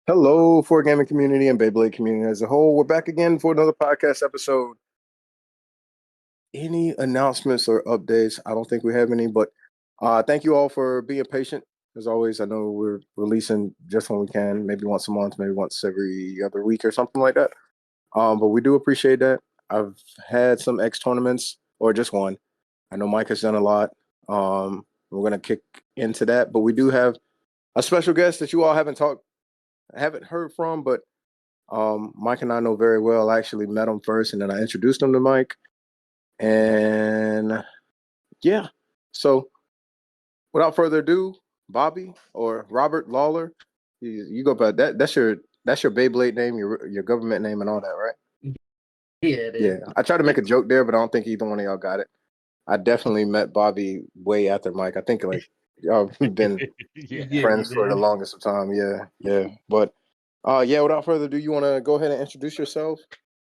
Hello, for gaming community and Beyblade community as a whole. We're back again for another podcast episode. Any announcements or updates? I don't think we have any, but thank you all for being patient. As always, I know we're releasing just when we can, maybe once a month, maybe once every other week or something like that. But we do appreciate that. I've had some X tournaments or just one. I know Mike has done a lot. We're gonna kick into that, but we do have a special guest that you all haven't heard from, but Mike and I know very well. I actually met him first, and then I introduced him to Mike. And yeah, so without further ado, Bobby or Robert Lawler, you go by that. That's your Beyblade name, your government name, and all that, right? Yeah, it is. Yeah, I tried to make a joke there, but I don't think either one of y'all got it. I definitely met Bobby way after Mike. I think like y'all been Yeah, friends for the longest of time. Yeah, yeah. But yeah, without further ado, you want to go ahead and introduce yourself?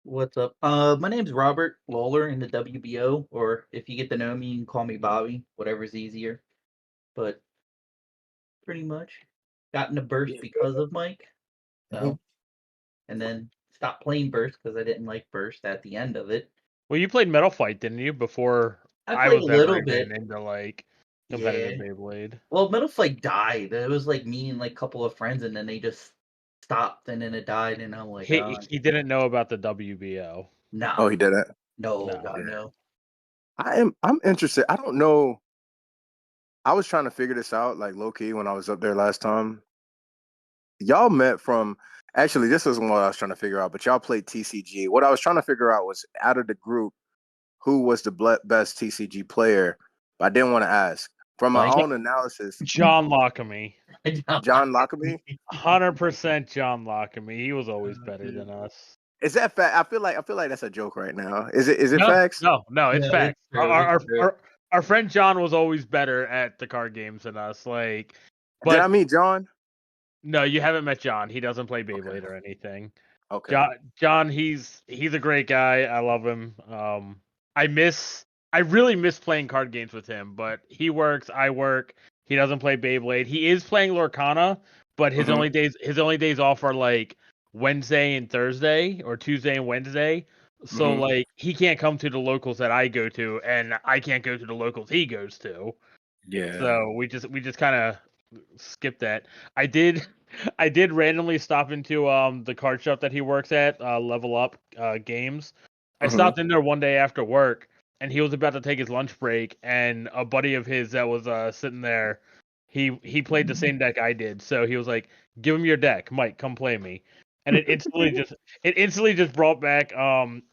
What's up? My name's Robert Lawler in the WBO, or if you get to know me, you can call me Bobby, whatever's easier. But pretty much got in a burst Yeah. because of Mike. Mhm. So, and then stopped playing burst because I didn't like burst at the end of it. Well, you played Metal Fight, didn't you? Before I I played a was ever little even bit. into like Yeah. competitive Beyblade. Well, Metal Fight died. It was like me and like a couple of friends, and then they just stopped, and then it died, and I'm like, He didn't know about the WBO. Oh, nah, he did it. no, No. God, Yeah. no. I'm interested. I don't know. I was trying to figure this out, like low key, when I was up there last time. Y'all met from actually. This isn't what I was trying to figure out, but y'all played TCG. What I was trying to figure out was out of the group, who was the best TCG player. But I didn't want to ask. From my Mike? own analysis, John Lockamy. John Lockerbie. 100% John Lockamy. He was always better than us. Is that fact? I feel like that's a joke right now. Is it No, facts? no, it's No, it's facts. true. Our, It's our true. our our friend John was always better at the card games than us. Like, Did I but meet John? no, you haven't met John. He doesn't play Okay. Beyblade or anything. Okay. John, he's a great guy. I love him. I really miss playing card games with him, but he works, I work. He doesn't play Beyblade. He is playing Lorcana, but his Mhm. only days off are like Wednesday and Thursday or Tuesday and Wednesday. So Mhm. like he can't come to the locals that I go to, and I can't go to the locals he goes to. Yeah. So we just kind of skip that. I did I did randomly stop into the card shop that he works at, Level Up Games. I Mhm. stopped in there one day after work, and he was about to take his lunch break, and a buddy of his that was sitting there, he played the same deck I did, so he was like, "Give him your deck, Mike, come play me." And it instantly just brought back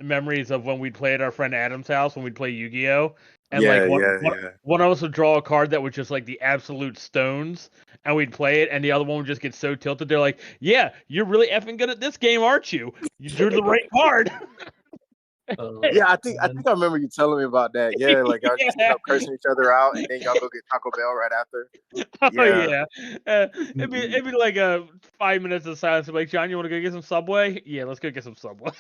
memories of when we'd play at our friend Adam's house when we'd play Yu-Gi-Oh! And like Yeah. one Yeah. one Yeah. one of us would draw a card that was just like the absolute stones, and we'd play it, and the other one would just get so tilted. They're like, "Yeah, you're really effing good at this game, aren't you? You drew the right card." Oh, Yeah, I man. think I remember you telling me about that. Yeah, like y'all just end Yeah. up cursing each other out, and then y'all go get Taco Bell right after. Oh Yeah, yeah. It'd be like a 5 minutes of silence. Like, John, you want to go get some Subway? Yeah, let's go get some Subway.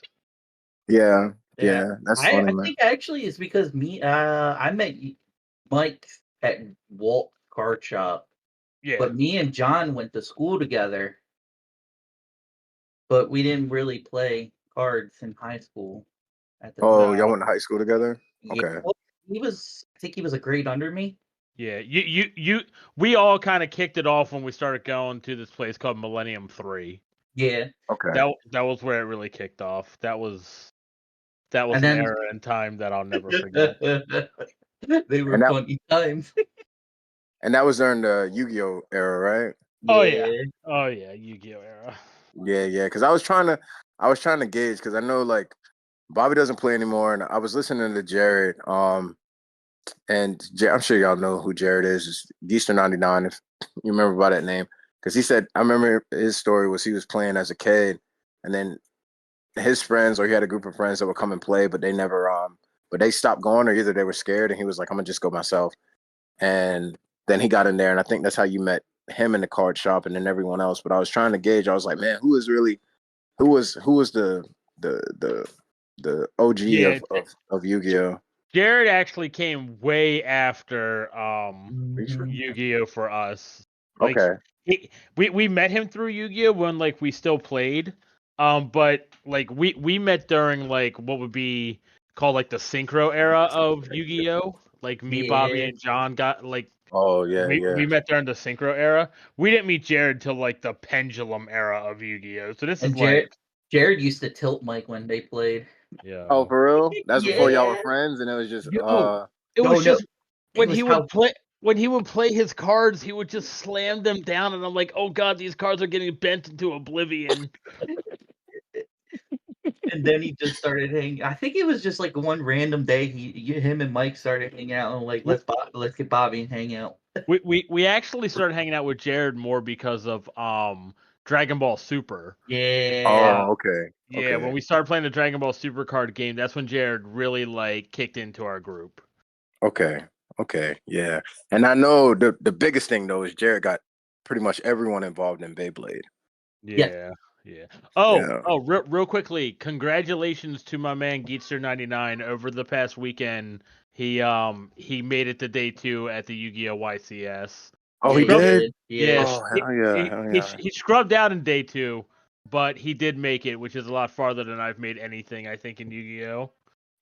yeah, Yeah. yeah. That's I funny, man. think actually it's because I met Mike at Walt Card Shop, Yeah. but me and John went to school together, but we didn't really play cards in high school at the Oh, time. y'all No. went to high school together? Yeah. Okay. Well, I think he was a grade under me. Yeah. We all kind of kicked it off when we started going to this place called Millennium 3. Yeah. Okay. That was where it really kicked off. That was And an then era in time that I'll never forget. they were And that funny times. and that was during the Yu-Gi-Oh era, right? Oh yeah. Yeah. Oh yeah, Yu-Gi-Oh era. Yeah, yeah. Because I was trying to gauge because I know like Bobby doesn't play anymore, and I was listening to Jared. And I'm sure y'all know who Jared is. It's Geester 99, if you remember by that name. Because he said, I remember his story was he was playing as a kid, and then his friends, or he had a group of friends that would come and play, but they stopped going, or either they were scared, and he was like, I'm gonna just go myself. And then he got in there, and I think that's how you met him in the card shop, and then everyone else. But I was trying to gauge. I was like, man, who was the OG Yeah, of Yu-Gi-Oh? Jared actually came way after Are you sure? Mhm. Yu-Gi-Oh for us. Like Okay. we met him through Yu-Gi-Oh when like we still played. But like we met during like what would be called like the synchro era of Yu-Gi-Oh. Like me, Bobby, Yeah. and John got like Oh yeah, we yeah, met during the synchro era. We didn't meet Jared till like the pendulum era of Yu-Gi-Oh. So this is And like Jared used to tilt Mike when they played. Oh, yeah. for real? That's before y'all were Yeah. friends, and it was just Yo, it Oh was no. just It when was he would how play his cards, he would just slam them down, and I'm like, oh god, these cards are getting bent into oblivion. and then he just started hanging. I think it was just like one random day him and Mike started hanging out and like We let's get Bobby and hang out. we actually started hanging out with Jared more because of Dragon Ball Super. Yeah. oh, okay, Yeah, when okay, we started playing the Dragon Ball Super card game, that's when Jared really like kicked into our group. okay, okay, yeah. And I know the biggest thing though is Jared got pretty much everyone involved in Beyblade. Yes. Yeah, yeah. Yeah. Real quickly, congratulations to my man Geetster99 over the past weekend. He made it to day 2 at the Yu-Gi-Oh! YCS. Oh, he He Scrub, did. did. yeah, Yeah. Oh, hell yeah, hell yeah. he scrubbed out in day 2, but he did make it, which is a lot farther than I've made anything, I think, in Yu-Gi-Oh!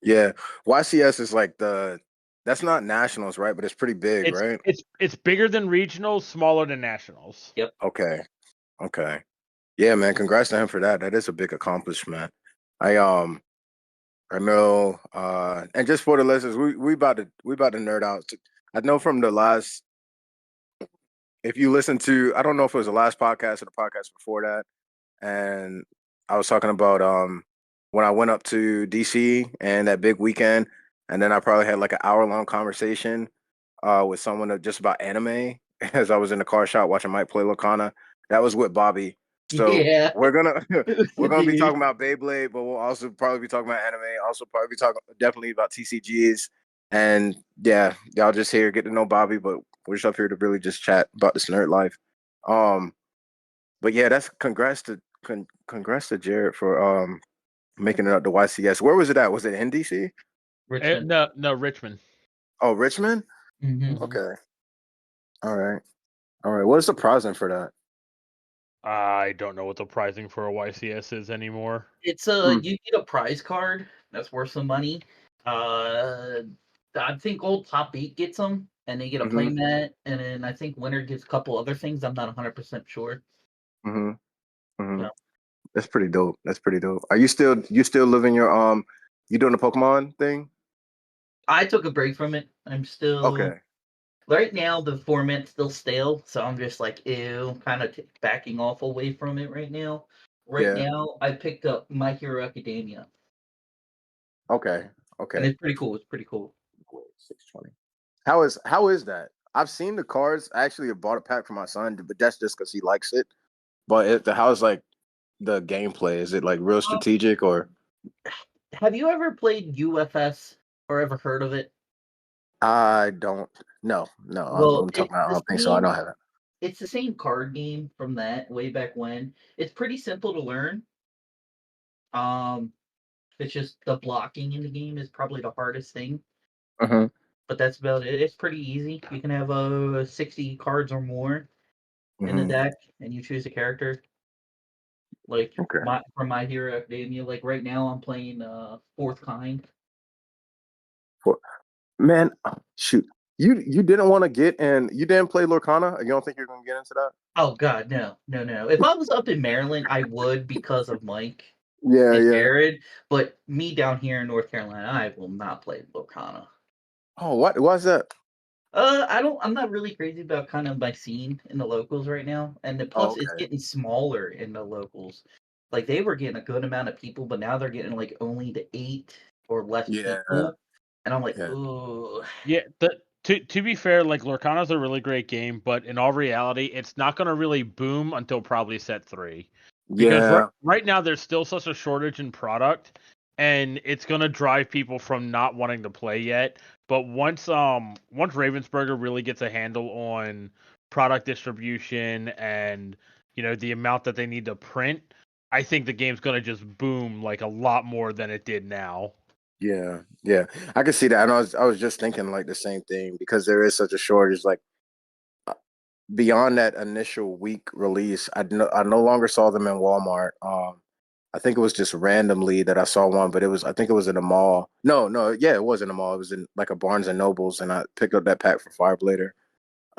Yeah, YCS is like that's not nationals, right? But it's pretty big, It's right? it's bigger than regionals, smaller than nationals. Yep. Okay, okay. Yeah, man. Congrats to him for that. That is a big accomplishment. I I know, and just for the listeners, we about to nerd out. I know from the last, if you listen to, I don't know if it was the last podcast or the podcast before that, and I was talking about when I went up to DC and that big weekend, and then I probably had like an hour long conversation with someone just about anime as I was in the car shop watching Mike play Locana. That was with Bobby. So Yeah. we're gonna we're gonna be Dude. talking about Beyblade, but we'll also probably be talking about anime. Also probably be talking definitely about TCGs. And yeah, y'all just here get to know Bobby, but we're just up here to really just chat about this nerd life. Um, but yeah, that's congrats to Jared for making it up to YCS. Where was it at? Was it in DC? Richmond. No, Richmond. Oh, Richmond? Hmm. Hmm. Okay. All right. All right. What is the pricing for that? I don't know what the pricing for a YCS is anymore. It's Hmm. you get a prize card that's worth some money. Uh, I think old Top 8 gets them, and they get a Mm-hmm. playmat, and then I think winner gets a couple other things. I'm not 100% sure. Mm-hmm. Mm-hmm. So That's pretty dope. That's pretty dope. Are you still living your you doing the Pokemon thing? I took a break from it. I'm still Okay. right now. The format's still stale, so I'm just like ew, kind of backing off away from it right now. Right Yeah. now, I picked up My Hero Academia, Okay. and Okay. it's pretty cool. It's pretty cool. 620. How is that? I've seen the cards. I actually have bought a pack for my son, but that's just because he likes it. But how's like the gameplay? Is it like real Uh, strategic or? have you ever played UFS or ever heard of it? I don't. No, no. Well, I'm talking it's about. I the don't think so. I same. don't have it. It's the same card game from that way back when. It's pretty simple to learn. Um, it's just the blocking in the game is probably the hardest thing, Mm-hmm. but that's about it. It's pretty easy. You can have 60 cards or more in the Mm-hmm. deck, and you choose a character. Like Okay. my from My Hero Academia. Like right now, I'm playing Fourth Kind. For, man, shoot. You didn't want to get in. You didn't play Lorcana. You don't think you're gonna get into that? Oh God, no, no, no. If I was up in Maryland, I would because of Mike Yeah, and yeah. Jared. But me down here in North Carolina, I will not play Locana. Oh, what? Why's that? I don't. I'm not really crazy about kind of my scene in the locals right now, and then Oh, plus it's okay. getting smaller in the locals. Like they were getting a good amount of people, but now they're getting like only to 8 or less Yeah, people, and I'm like, yeah, ooh, Yeah, to be fair, like Lorcana's a really great game, but in all reality, it's not gonna really boom until probably set 3. Because yeah, right now there's still such a shortage in product, and it's gonna drive people from not wanting to play yet. But once Ravensburger really gets a handle on product distribution and the amount that they need to print, I think the game's gonna just boom like a lot more than it did now. yeah, yeah. I can see that. And I was just thinking like the same thing because there is such a shortage. Like beyond that initial week release, I no longer saw them in Walmart. I think it was just randomly that I saw one, but I think it was in a mall. No, yeah, it was in a mall. It was in like a Barnes and Nobles, and I picked up that pack for Fireblader.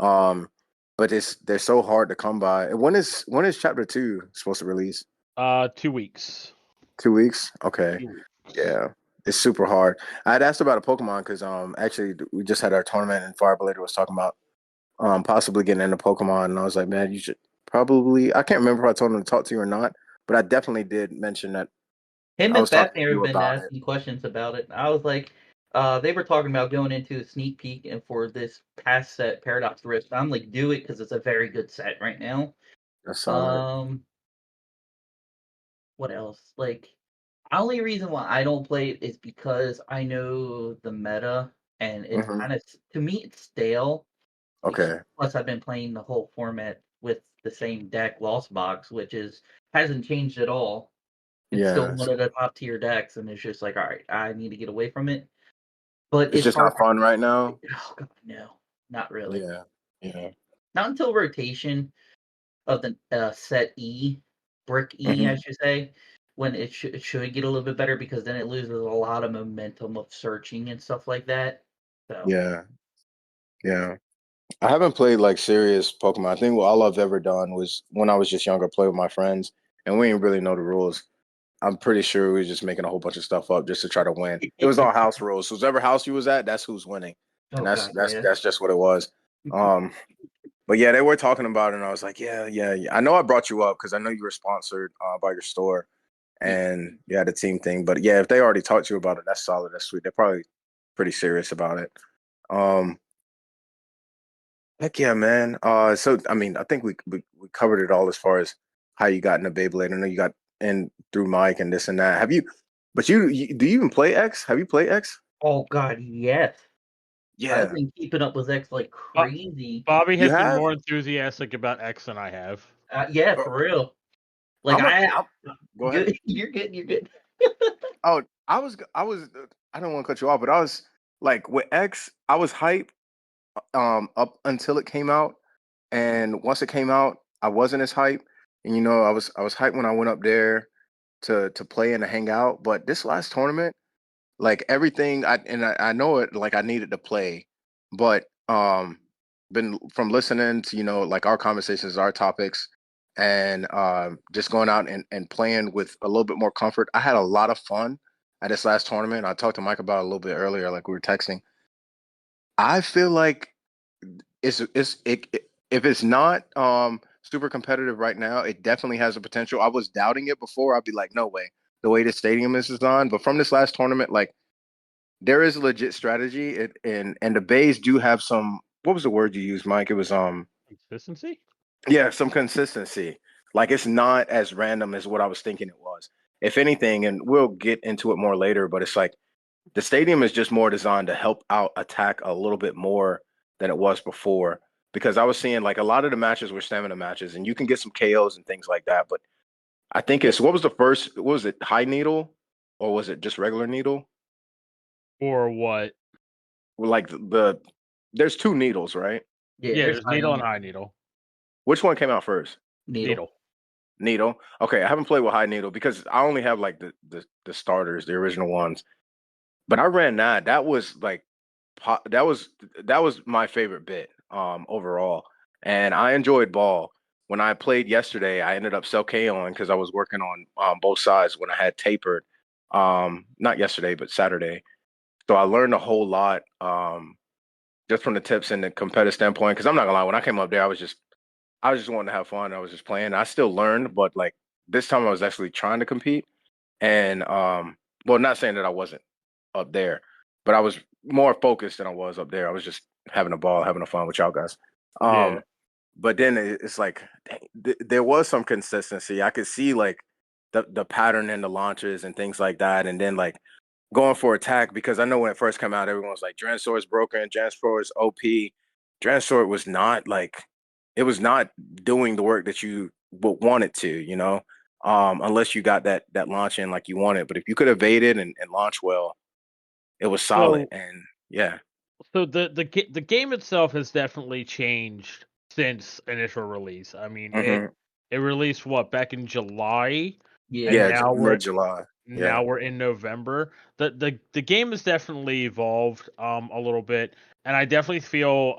Um, but they're so hard to come by. And when is Chapter 2 supposed to release? 2 weeks. 2 weeks? Okay. 2 weeks. Yeah. It's super hard. I had asked about a Pokemon because actually we just had our tournament and Fireblader was talking about possibly getting into Pokemon, and I was like, man, you should probably. I can't remember if I told him to talk to you or not, but I definitely did mention that Him I and was talking to Fafnir have you been about it. asking questions about it. I was like, they were talking about going into a sneak peek and for this past set, Paradox Rift. I'm like, do it because it's a very good set right now. That's solid. Um, what else? Like, only reason why I don't play it is because I know the meta, and it's Hmm. kind of to me it's stale. Because Okay. plus I've been playing the whole format with the same deck, Lost Box, which is hasn't changed at all. It's still Yeah. one of the top tier decks, and it's just like, all right, I need to get away from it. But It's it's just hard. not fun right now. Oh god, no, not really. Yeah. Yeah. Not until rotation of the set E, brick E, I Hmm. should say, when it should get a little bit better because then it loses a lot of momentum of searching and stuff like that. So Yeah. Yeah. I haven't played like serious Pokemon. I think all I've ever done was when I was just younger, play with my friends, and we didn't really know the rules. I'm pretty sure we were just making a whole bunch of stuff up just to try to win. It was all house rules. So whatever house you was at, that's who's winning, and oh that's god, that's yeah. that's just what it was. Um, but yeah, they were talking about it, and I was like, yeah. I know I brought you up because I know you were sponsored by your store, Yeah. and you had a team thing. But yeah, if they already talked to you about it, that's solid. That's sweet. They're probably pretty serious about it. Um, Heck yeah, man. So I mean, I think we covered it all as far as how you got into Beyblade. I know you got in through Mike and this and that. Have you? But do you even play X? Have you played X? Oh god, yes. I've Yeah, been keeping up with X like Bo- crazy. Bobby you has been have. more enthusiastic about X than I have. Yeah, Uh, for real. Like I'm go ahead. good. You're good. You're good. Oh, I was. I don't want to cut you off, but I was like with X. I was hype up until it came out, and once it came out, I wasn't as hype. And I was hyped when I went up there to play and to hang out. But this last tournament. Like everything I know it like I needed to play, but been from listening to like our conversations, our topics, and just going out and playing with a little bit more comfort. I had a lot of fun at this last tournament. I talked to Mike about it a little bit earlier, like we were texting. I feel like if it's not super competitive right now, it definitely has a potential. I was doubting it before. I'd be like, no way. The way the stadium is designed, but from this last tournament, like there is a legit strategy, and the Bays do have some. What was the word you used, Mike? It was Consistency? yeah, some consistency. Like it's not as random as what I was thinking it was. If anything, and we'll get into it more later, but it's like the stadium is just more designed to help out attack a little bit more than it was before. Because I was seeing like a lot of the matches were stamina matches, and you can get some KOs and things like that. But I think Yeah. it's what was the first? What was it? High needle, or was it just regular needle? Or what? Like there's two needles, right? Yeah. Yeah, There's there's high needle and needle. high needle. Which one came out first? Needle. Needle. Needle. Okay, I haven't played with high needle because I only have like the starters, the original ones. But I ran that. That was like that was my favorite bit overall. And I enjoyed ball. When I played yesterday, I ended up sell K on because I was working on both sides when I had tapered. Not yesterday, but Saturday. So I learned a whole lot just from the tips and the competitive standpoint. Because I'm not gonna lie, when I came up there, I was just wanting to have fun. I was just playing. I still learned, but like this time I was actually trying to compete. And well, not saying that I wasn't up there, but I was more focused than I was up there. I was just having a ball, having a fun with y'all guys. Yeah. Um, but then it's like dang, there was some consistency. I could see like the pattern in the launches and things like that, and then like going for attack because I know when it first came out, everyone was like Dransor is broken, Dransor is OP. Dransor was not like it was not doing the work that you would want it to, unless you got that launch in like you wanted. But if you could evade it and launch well, it was solid. So And yeah, so the game itself has definitely changed since initial release. I mean, Mhm. it released back in July, Yeah. and Yeah, now mid July. Yeah. we're in November. The game has definitely evolved a little bit, and I definitely feel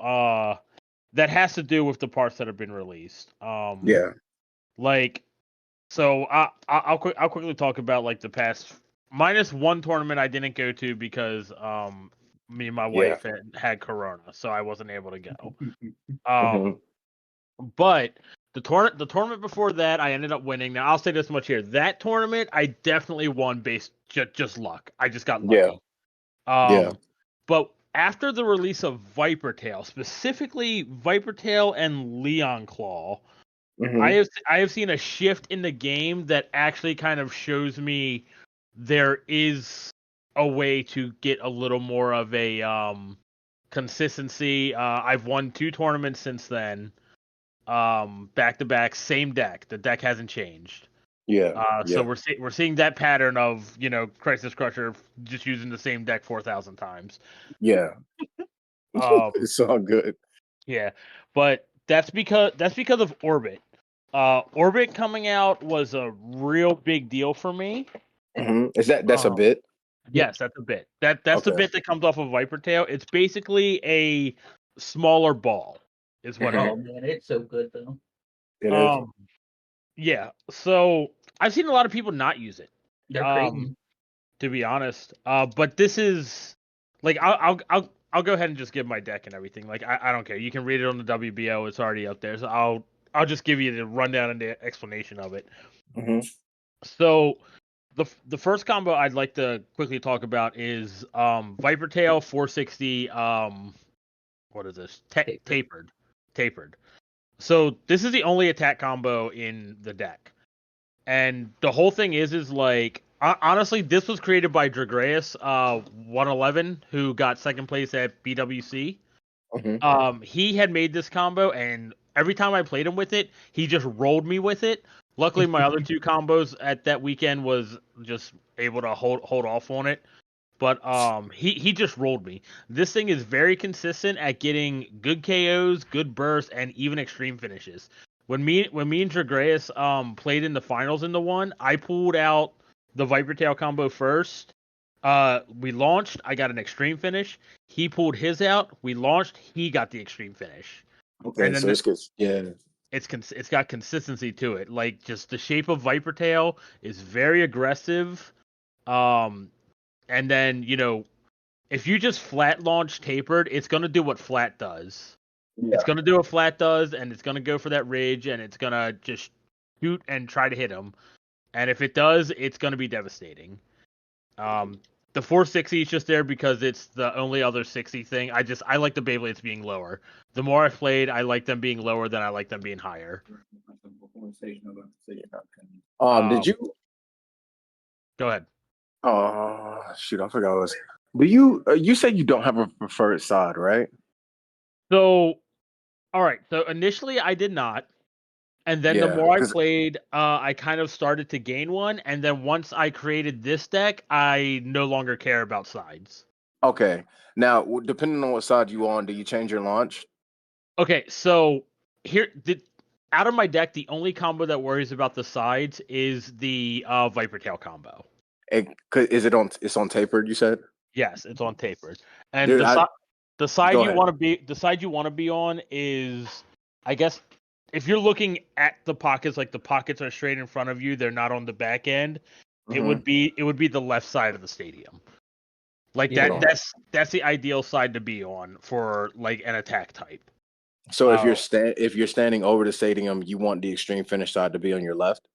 that has to do with the parts that have been released. Yeah. Like so I'll quickly talk about like the past minus one tournament I didn't go to because me and my Yeah. wife had corona, so I wasn't able to go. Mhm. But the tournament before that I ended up winning. Now I'll say this much here: that tournament I definitely won based just luck. I just got Yeah. lucky. Yeah. But after the release of Viper Tail, specifically Viper Tail and Leon Claw, Mhm. I have seen a shift in the game that actually kind of shows me there is a way to get a little more of a consistency. I've won 2 tournaments since then, back to back, same deck. The deck hasn't changed. Yeah. So Yeah. we're seeing that pattern of Crisis Crusher just using the same deck 4,000 times. Yeah. Um, It's all good. yeah, but that's because of Orbit. Orbit coming out was a real big deal for me. Is that's a Um, bit? Yep. yes, that's a bit. That's the Okay. bit that comes off of Viper Tail. It's basically a smaller ball, is what it Mhm. Oh is. man, it's so good though. It is. Um, yeah. So I've seen a lot of people not use it. They're Um, crazy. to be honest. But this is like I'll go ahead and just give my deck and everything. Like I don't care. You can read it on the WBO. It's already up there. So I'll just give you the rundown and the explanation of it. Mhm. So the first combo I'd like to quickly talk about is Viper Tail 460 what is this? Paper. Tapered. So this is the only attack combo in the deck. And the whole thing is like honestly, this was created by Dragreus 111, who got second place at BWC. Mhm. He had made this combo, and every time I played him with it, he just rolled me with it. Luckily, my other 2 combos at that weekend was just able to hold off on it. But he just rolled me. This thing is very consistent at getting good KOs, good bursts, and even extreme finishes. When me and Dragreus played in the finals in the one, I pulled out the Viper Tail combo first. We launched. I got an extreme finish. He pulled his out. We launched. He got the extreme finish. Okay, And then so it's good. Yeah. it's got consistency to it. Like just the shape of Viper Tail is very aggressive. Um, and then if you just flat launch tapered, it's gonna do what flat does. It's Yeah. gonna do what flat does, and it's gonna go for that ridge, and it's gonna just shoot and try to hit him. And if it does, it's gonna be devastating. Um, the 460 is just there because it's the only other 60 thing. I like the Beyblades being lower. The more I've played, I like them being lower than I like them being higher. Did Um, you? go ahead. Oh shoot, I forgot what it was. But you said you don't have a preferred side, right? So, all right. So initially, I did not. And then the Yeah. more I Cause played, I kind of started to gain one. And then once I created this deck, I no longer care about sides. okay. Now, depending on what side you on, do you change your launch? Okay, so out of my deck, the only combo that worries about the sides is the Viper Tail combo. Is it on? It's on tapered. You said, Yes, it's on tapers. And dude. the side Go you ahead. want to be the side you want to be on is, I guess, if you're looking at the pockets, like the pockets are straight in front of you, they're not on the back end. Mm-hmm. It would be the left side of the stadium. Like Put Yeah. on. that's the ideal side to be on for like an attack type. So Uh, if you're standing over the stadium, you want the extreme finish side to be on your left.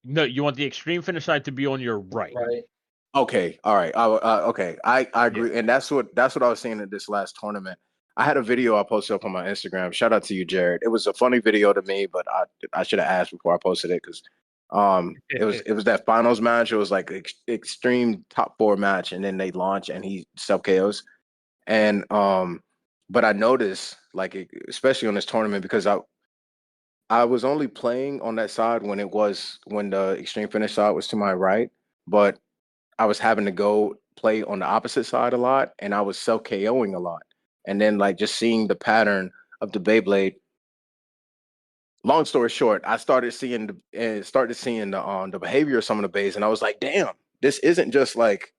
no, you want the extreme finish side to be on your right. Right. Okay, all right. Okay, I Yeah. agree, and that's what I was seeing in this last tournament. I had a video I posted up on my Instagram. Shout out to you, Jared. It was a funny video to me, but I should have asked before I posted it because it was that finals match. It was like extreme top four match, and then they launch and he sub KOs. And but I noticed like especially on this tournament because I was only playing on that side when the extreme finish side was to my right, but I was having to go play on the opposite side a lot, and I was self KOing a lot. And then like just seeing the pattern of the Beyblade long story short, I started seeing the behavior of some of the bays, and I was like, damn, this isn't just like,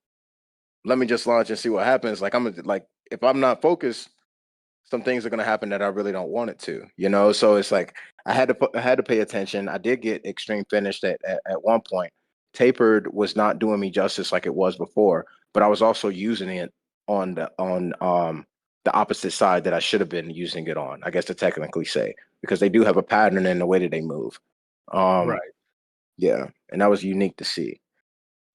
let me just launch and see what happens. Like like if I'm not focused, some things are going to happen that I really don't want it to, you know? So it's like I had to pay attention. I did get extreme finished at one point. Tapered was not doing me justice like it was before, but I was also using it on the opposite side that I should have been using it on, I guess to technically say, because they do have a pattern in the way that they move. Right. Yeah, and that was unique to see.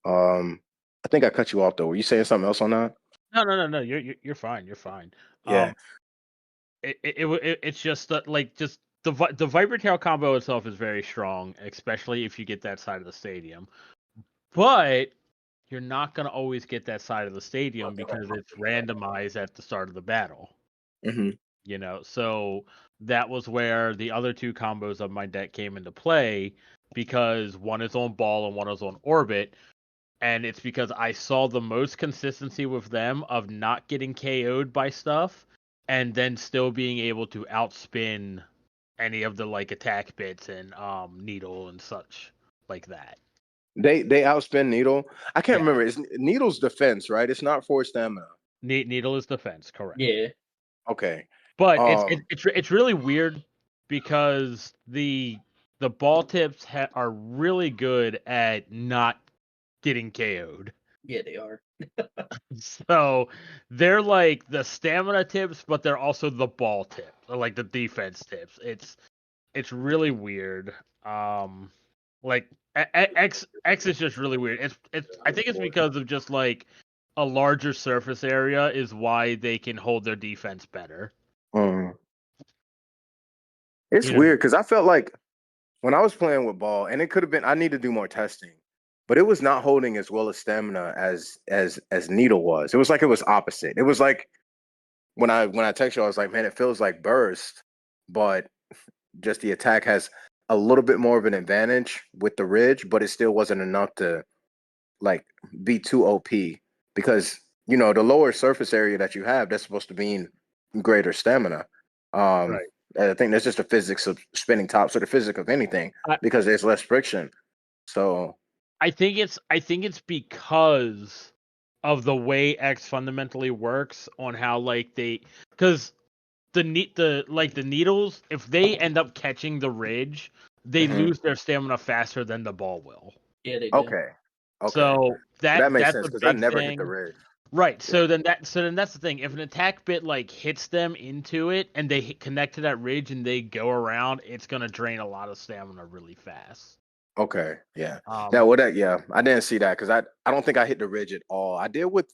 I think I cut you off though. Were you saying something else on that? No. You're fine. You're fine. Yeah. It's just that like just the Viper Tail combo itself is very strong, especially if you get that side of the stadium. But you're not gonna always get that side of the stadium because it's randomized at the start of the battle. Mm-hmm. You know, so that was where the other two combos of my deck came into play because one is on ball and one is on orbit. And it's because I saw the most consistency with them of not getting KO'd by stuff and then still being able to outspin any of the like attack bits and needle and such like that. They outspin Needle. I can't Yeah. remember. It's Needle's defense, right? It's not for stamina. Needle is defense, correct. Yeah. Okay. But Um. it's really weird because the ball tips are really good at not getting KO'd. Yeah, they are. So they're like the stamina tips, but they're also the ball tips, or like the defense tips. It's really weird. Like X is just really weird. It's I think it's because of just like a larger surface area is why they can hold their defense better. mm. It's You know, weird because I felt like when I was playing with ball, and it could have been I need to do more testing, but it was not holding as well as stamina as Needle was. It was like it was opposite. It was like when I text you, I was like, man, it feels like burst, but just the attack has a little bit more of an advantage with the ridge, but it still wasn't enough to like be too OP because the lower surface area that you have that's supposed to mean greater stamina. Um, right. I think that's just the physics of spinning tops or the physics of anything I, because there's less friction. So I think it's because of the way X fundamentally works on how like they because the needles, if they end up catching the ridge, they mhm. lose their stamina faster than the ball will. Yeah, they do. Okay, okay, So that makes that's sense a because I big never hit the thing. ridge. Right. Yeah. So then that's the thing. If an attack bit like hits them into it and they connect to that ridge and they go around, it's gonna drain a lot of stamina really fast. Okay, yeah. Um, Now, yeah, I didn't see that because I don't think I hit the ridge at all. I did with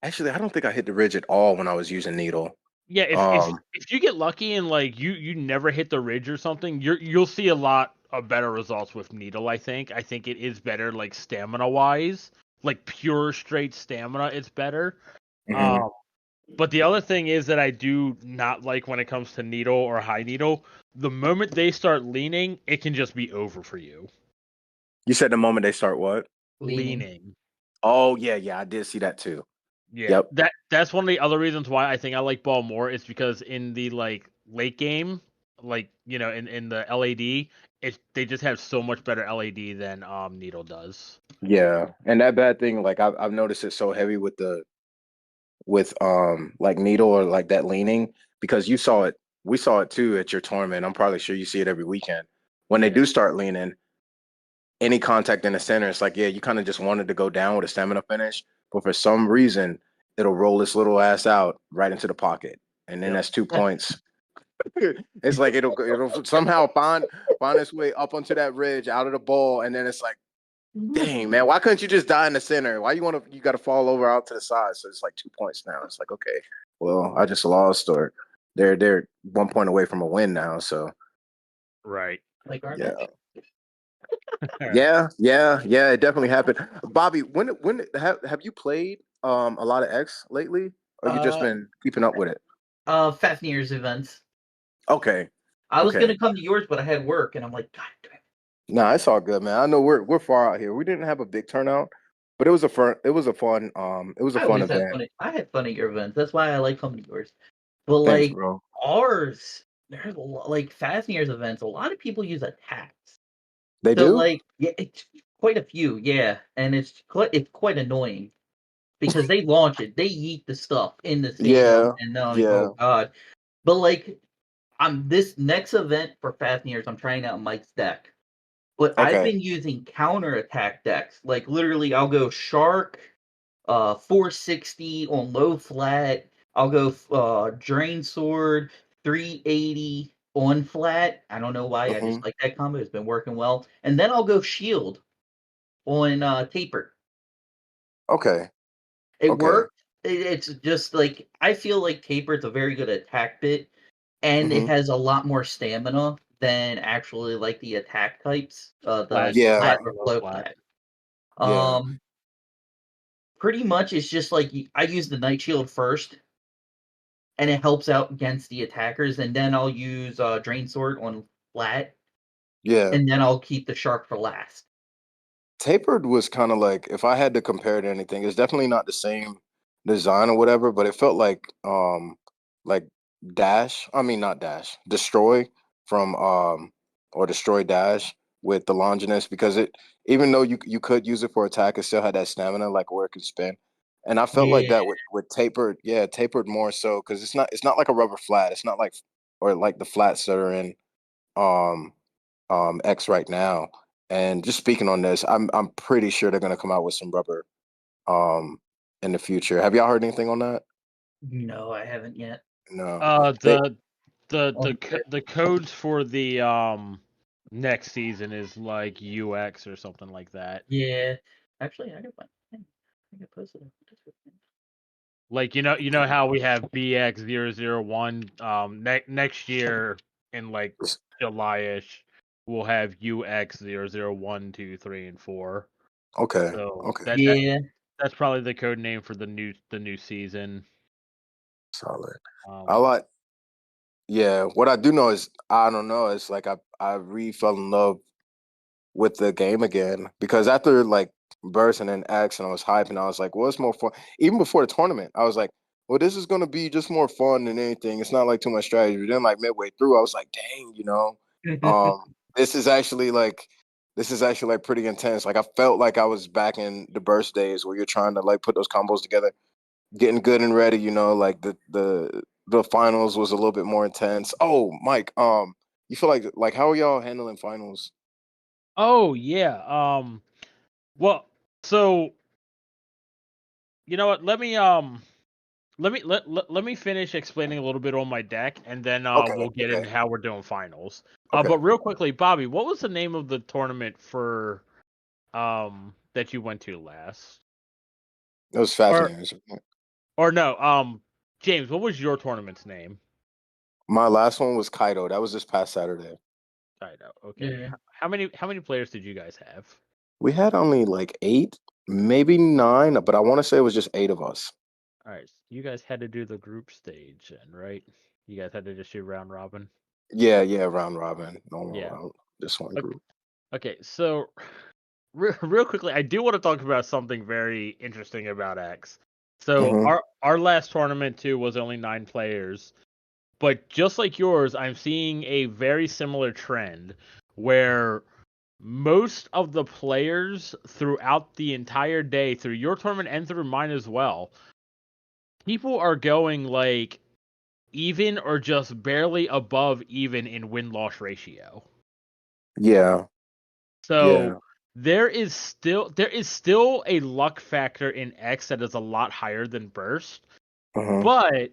actually, I don't think I hit the ridge at all when I was using needle. yeah, Um, if you get lucky and like you never hit the ridge or something, you'll see a lot of better results with needle. I think it is better like stamina wise, like pure straight stamina. It's better. mhm. Um, but the other thing is that I do not like when it comes to needle or high needle. The moment they start leaning, it can just be over for you. You said the moment they start what? Leaning. Leaning. Oh yeah, yeah, I did see that too. Yeah, Yep. that's one of the other reasons why I think I like ball more is because in the like late game, like in the LAD, they just have so much better LAD than Needle does. Yeah, and that bad thing, like I've noticed it so heavy with like needle or like that leaning because you saw it, we saw it too at your tournament. I'm probably sure you see it every weekend. When they Yeah. do start leaning, any contact in the center, it's like, yeah, you kind of just wanted to go down with a stamina finish, but for some reason, it'll roll this little ass out right into the pocket, and then Yep. that's 2 points. It's like it'll somehow find its way up onto that ridge out of the ball, and then it's like, dang man, why couldn't you just die in the center? Why you got to fall over out to the side? So it's like 2 points now. It's like, okay, well, I just lost, or they're 1 point away from a win now. So Right. Like our yeah. match. Yeah, it definitely happened. Bobby, when have you played a lot of X lately, or you just Uh, been keeping up with it? Fafnir's events. Okay, I was okay. gonna come to yours, but I had work, and I'm like, God damn. Nah, it's all good, man. I know we're far out here. We didn't have a big turnout, but it was a I fun always had event. fun. I had fun at your events. That's why I like coming to yours. But Thanks, like bro. ours, there's like Fafnir's events. A lot of people use attacks. They So do? like, yeah, it's quite a few, yeah, and it's quite annoying because they launch it, they eat the stuff in the stadium, Yeah, and then I'm like, yeah. oh god. But like, I'm this next event for Fafnir's, I'm trying out Mike's deck. But I've Okay. been using counterattack decks. Like literally, I'll go Shark, 460 on low flat. I'll go Drain Sword, 380 on flat. I don't know why. I Hmm. just like that combo. It's been working well. And then I'll go Shield on Taper. Okay. It Okay. worked. It's just like I feel like Taper's a very good attack bit, and it Hmm. has a lot more stamina than actually like the attack types, the Yeah. flat Flat and or low flow flat. flat. Yeah. Um, Pretty much it's just like I use the Night Shield first, and it helps out against the attackers, and then I'll use Drain Sword on flat, Yeah. and then I'll keep the Shark for last. Tapered was kind of like, if I had to compare it to anything, it's definitely not the same design or whatever, but it felt like Dash. I mean not Dash, Destroy from or Destroy Dash with the Longinus, because it, even though you could use it for attack, it still had that stamina, like where it could spin. And I felt like Yeah, that with Tapered, yeah, Tapered more so because it's not like a rubber flat. It's not like, or like the flats that are in um X right now. And just speaking on this, I'm pretty sure they're gonna come out with some rubber um in the future. Have y'all heard anything on that? no, I haven't yet. No. Uh, They the the On the codes for the next season is like UX or something like that. Yeah, actually, I got one. I think I posted it. Like you know how we have BX001 next year in like July-ish we'll have UX001, 2, 3, and 4. okay, So okay, Yeah, that's probably the code name for the new season. solid. I Um like, yeah, what I do know is, I don't know, it's like I really fell in love with the game again, because after like Burst and then X, and I was hyping, I was like, well, it's more fun. Even before the tournament, I was like, well, this is gonna be just more fun than anything. It's not like too much strategy. But then like midway through, I was like, dang, um, this is actually like like pretty intense. Like I felt like I was back in the Burst days where you're trying to like put those combos together, getting good and ready. Like the finals was a little bit more intense. Oh, Mike, you feel like how are y'all handling finals? oh yeah. Well, so you know what? Let me finish explaining a little bit on my deck, and then Okay, we'll get okay, into how we're doing finals. But okay. real quickly, Bobby, what was the name of the tournament for that you went to last? It was Or fascinating. or no, James, what was your tournament's name? My last one was Kaido. That was this past Saturday. I know. Okay. yeah. How many players did you guys have? We had only like eight, maybe nine, but I want to say it was just eight of us. All right, so you guys had to do the group stage, then, right? You guys had to just do round robin. Yeah, yeah, round robin, normal Yeah. round. This one Okay. group. Okay. So, real quickly, I do want to talk about something very interesting about X. So Hmm. our last tournament too was only 9 players, but just like yours, I'm seeing a very similar trend where most of the players throughout the entire day, through your tournament and through mine as well, people are going like even or just barely above even in win-loss ratio. Yeah, So yeah. there is still a luck factor in X that is a lot higher than Burst, Hmm. but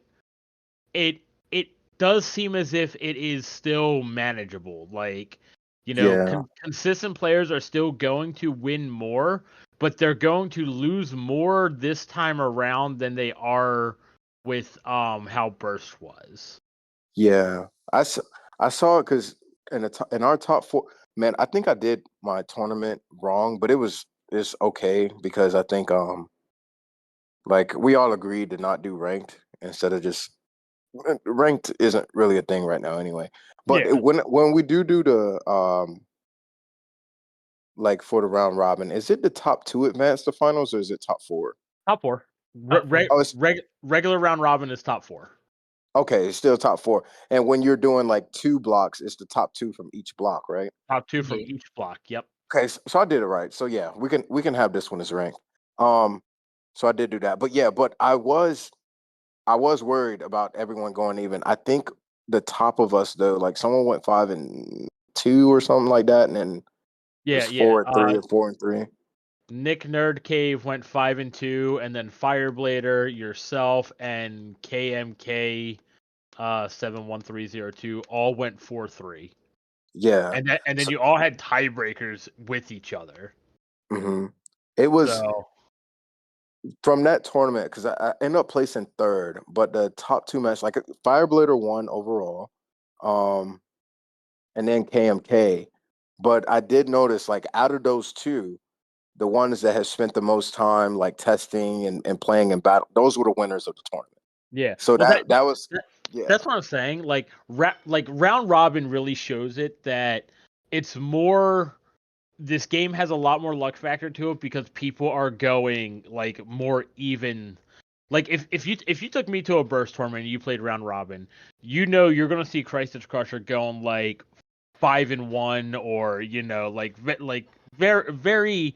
it it does seem as if it is still manageable. Like, Yeah, consistent players are still going to win more, but they're going to lose more this time around than they are with how Burst was. yeah. I saw it because in our top four, man, I think I did my tournament wrong, but it's okay because I think like we all agreed to not do ranked instead of just ranked isn't really a thing right now anyway. But Yeah, when we do the like for the round robin, is it the top two advance to finals or is it top four? top four. Top four. Oh, it's Regular round robin is top four. Okay, it's still top 4. And when you're doing like 2 blocks, it's the top 2 from each block, right? Top 2 from Yeah. each block. Yep. Okay, so I did it right. So yeah, we can have this one as ranked. Um, so I did do that. But yeah, but I was worried about everyone going even. I think the top of us though, like someone went 5-2 or something like that, and then it Yeah, was yeah. 4-3 or 4-3. Nick Nerd Cave went 5-2, and then Fireblader, yourself, and KMK 71302 all went 4-3. Yeah. And then So, you all had tiebreakers with each other. hmm It was So from that tournament because I ended up placing third, but the top 2 matches, like Fireblader won overall, um, and then KMK. But I did notice, like out of those two, the ones that have spent the most time like testing and playing in battle, those were the winners of the tournament. yeah, So well that was that yeah. that's what I'm saying. Like round robin really shows it that it's more. This game has a lot more luck factor to it because people are going like more even. Like if you took me to a burst tournament and you played round robin, you know you're gonna see Christchurch Crusher going like 5-1 or like very very.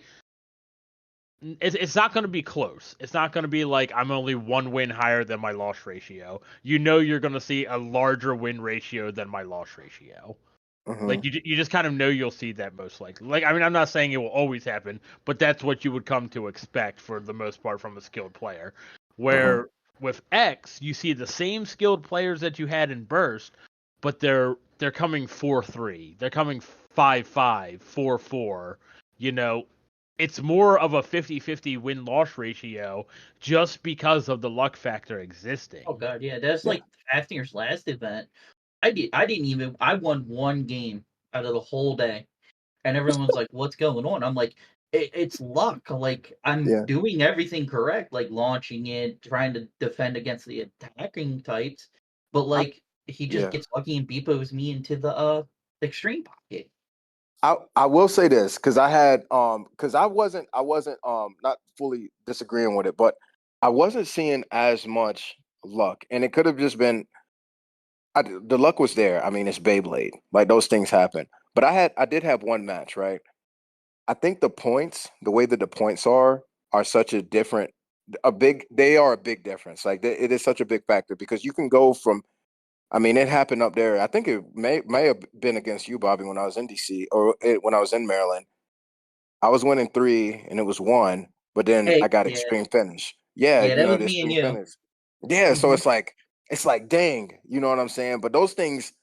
It's not going to be close. It's not going to be like I'm only 1 win higher than my loss ratio. You know you're going to see a larger win ratio than my loss ratio. hmm Like you just kind of know you'll see that most likely. Like I mean I'm not saying it will always happen, but that's what you would come to expect for the most part from a skilled player. hmm Where with X you see the same skilled players that you had in Burst, but they're coming 4-3. They're coming 5-5, 4-4. You know, it's more of a 50-50 win-loss ratio just because of the luck factor Oh existing. god, yeah. That's Yeah. like Fafnir's last event. I won one game out of the whole day. And everyone's like, "What's going on?" I'm like, it's luck. Like I'm Yeah. doing everything correct, like launching it, trying to defend against the attacking types, but I, like he just yeah. gets lucky and beepos me into the extreme pocket. I will say this because I had because I wasn't not fully disagreeing with it, but I wasn't seeing as much luck, and it could have just been the luck was there. I mean, it's Beyblade, like those things happen. But I did have one match, right? I think the points, the way that the points are such a different, they are a big difference. Like it is such a big factor because you can go from. I mean, it happened up there. I think it may have been against you, Bobby, when I was in DC or when I was in Maryland. I was winning 3 and it was 1, but then I Hey, got yeah, extreme finish. Yeah, yeah, that was the me and extreme you. finish. Yeah, so Hmm. it's like dang, you know what I'm saying? But those things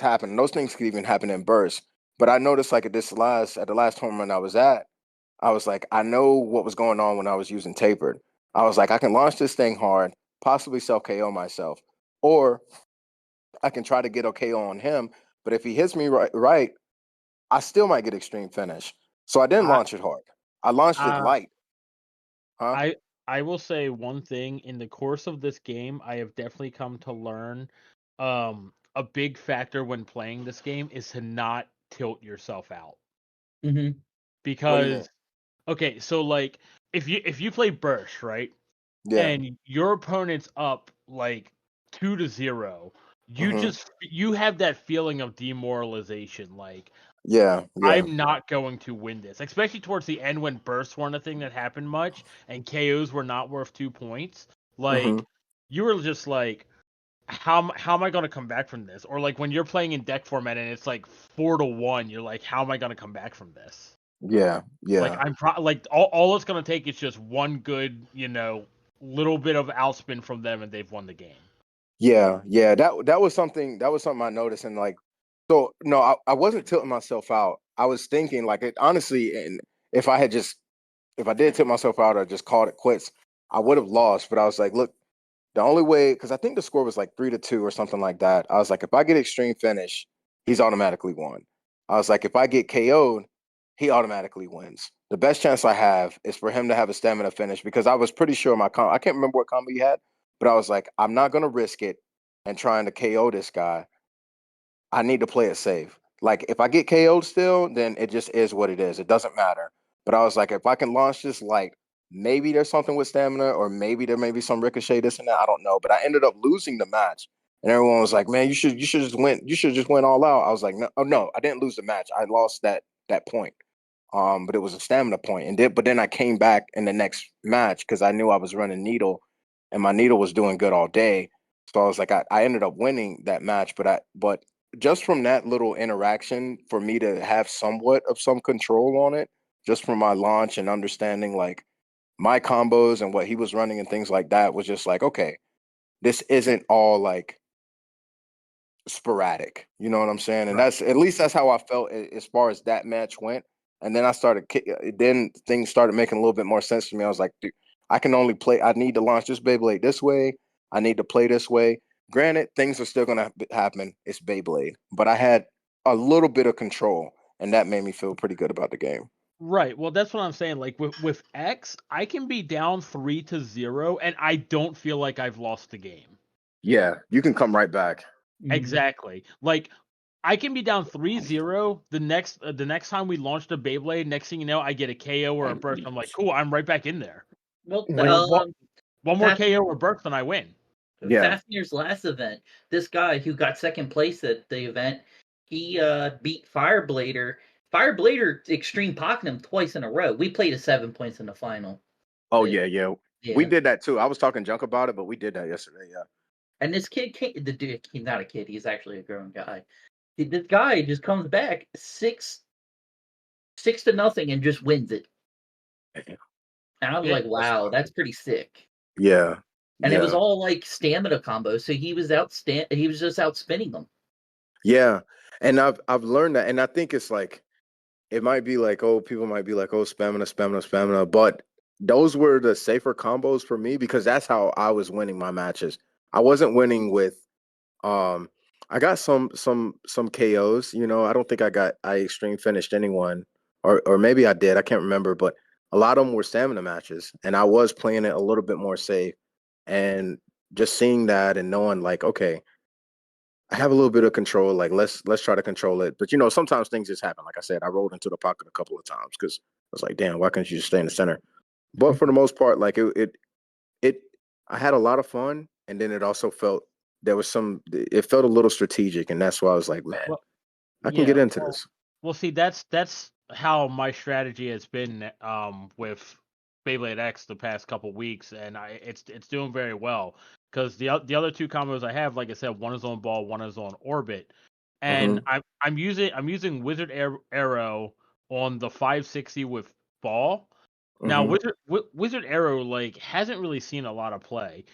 happen. Those things could even happen in bursts. But I noticed like at the last tournament I was at, I was like, I know what was going on when I was using tapered. I was like, I can launch this thing hard, possibly self KO myself, or I can try to get a KO on him. But if he hits me right, I still might get extreme finish. So I didn't I launch it hard. I launched it uh light, huh? I I will say one thing in the course of this game, I have definitely come to learn a big factor when playing this game is to not tilt yourself out. Hmm. What do you mean? Because okay, so like if you play Burst, right? Yeah. And your opponent's up like 2-0, hmm you have that feeling of demoralization like Yeah. Yeah. I'm not going to win this, especially towards the end when bursts weren't a thing that happened much and KOs were not worth 2 points. hmm Like you were just like, how am I going to come back from this? Or like when you're playing in deck format and it's like 4-1, you're like, how am I going to come back from this? Yeah. Like Yeah. like all it's going to take is just one good little bit of outspin from them and they've won the game. Yeah. Yeah. That was something I noticed, and like, so no, I wasn't tilting myself out. I was thinking like it honestly, and if I had just if I did tilt myself out or just called it quits, I would have lost. But I was like, look, the only way, because I think the score was like 3-2 or something like that. I was like, if I get extreme finish, he's automatically won. I was like, if I get KO'd, he automatically wins. The best chance I have is for him to have a stamina finish because I was pretty sure I can't remember what combo he had, but I was like, I'm not gonna risk it and trying to KO this guy. I need to play it safe. Like if I get KO'd still, then it just is what it is. It doesn't matter. But I was like, if I can launch this light, maybe there's something with stamina, or maybe there may be some ricochet, this and that. I don't know. But I ended up losing the match And everyone was like, "Man, you should just win. You should just win all out." I was like, "No, oh no, I didn't lose the match. I lost that point. But it was a stamina point. But then I came back in the next match because I knew I was running needle, and my needle was doing good all day. So I was like, I ended up winning that match. But just from that little interaction, for me to have somewhat of some control on it, just from my launch and understanding like my combos and what he was running and things like that, was just like, okay, this isn't all like sporadic. You know what I'm saying? And Right. that's at least that's how I felt as far as that match went. And then then things started making a little bit more sense to me. I was like, dude, I can only play. I need to launch this Beyblade this way. I need to play this way. Granted, things are still gonna happen. It's Beyblade, but I had a little bit of control, and that made me feel pretty good about the game. Right. Well, that's what I'm saying. Like with X, I can be down 3-0, and I don't feel like I've lost the game. Yeah, you can come right back. Exactly. Like I can be down 3-0 the next time we launch the Beyblade. Next thing you know, I get a KO or a burst. I'm like, cool, I'm right back in there. Well, One more Fast, KO or burst, and I win. Yeah. Fafnir's last event, this guy who got second place at the event, he beat Fireblader. Fireblader extreme pocketed him twice in a row. We played a 7 points in the final. Oh Yeah. yeah. Yeah. We did that too. I was talking junk about it, but we did that yesterday. Yeah. And this kid the dude, he's not a kid, he's actually a grown guy. This guy just comes back 6-0 and just wins it. And I was like, wow, that's pretty sick. Yeah. And it was all like stamina combos, so he was just outspinning them. Yeah. And I've learned that, and I think it's like it might be like, oh, people might be like, oh, stamina, but those were the safer combos for me because that's how I was winning my matches. I wasn't winning with I got some KOs, you know. I don't think I extreme finished anyone, or maybe I did. I can't remember, but a lot of them were stamina matches, and I was playing it a little bit more safe. And just seeing that and knowing like, okay, I have a little bit of control. Like let's try to control it. But you know, sometimes things just happen. Like I said, I rolled into the pocket a couple of times because I was like, damn, why can't you just stay in the center? But for the most part, like it I had a lot of fun, and then it also felt there was it felt a little strategic, and that's why I was like, man, Well, I can get yeah. into this. Well, see, that's how my strategy has been with Beyblade X the past couple weeks, and it's doing very well because the other two combos I have, like I said, one is on ball, one is on orbit, and Mm-hmm. I'm using Wizard Arrow on the 560 with ball. Now Mm-hmm. Wizard Arrow like hasn't really seen a lot of play.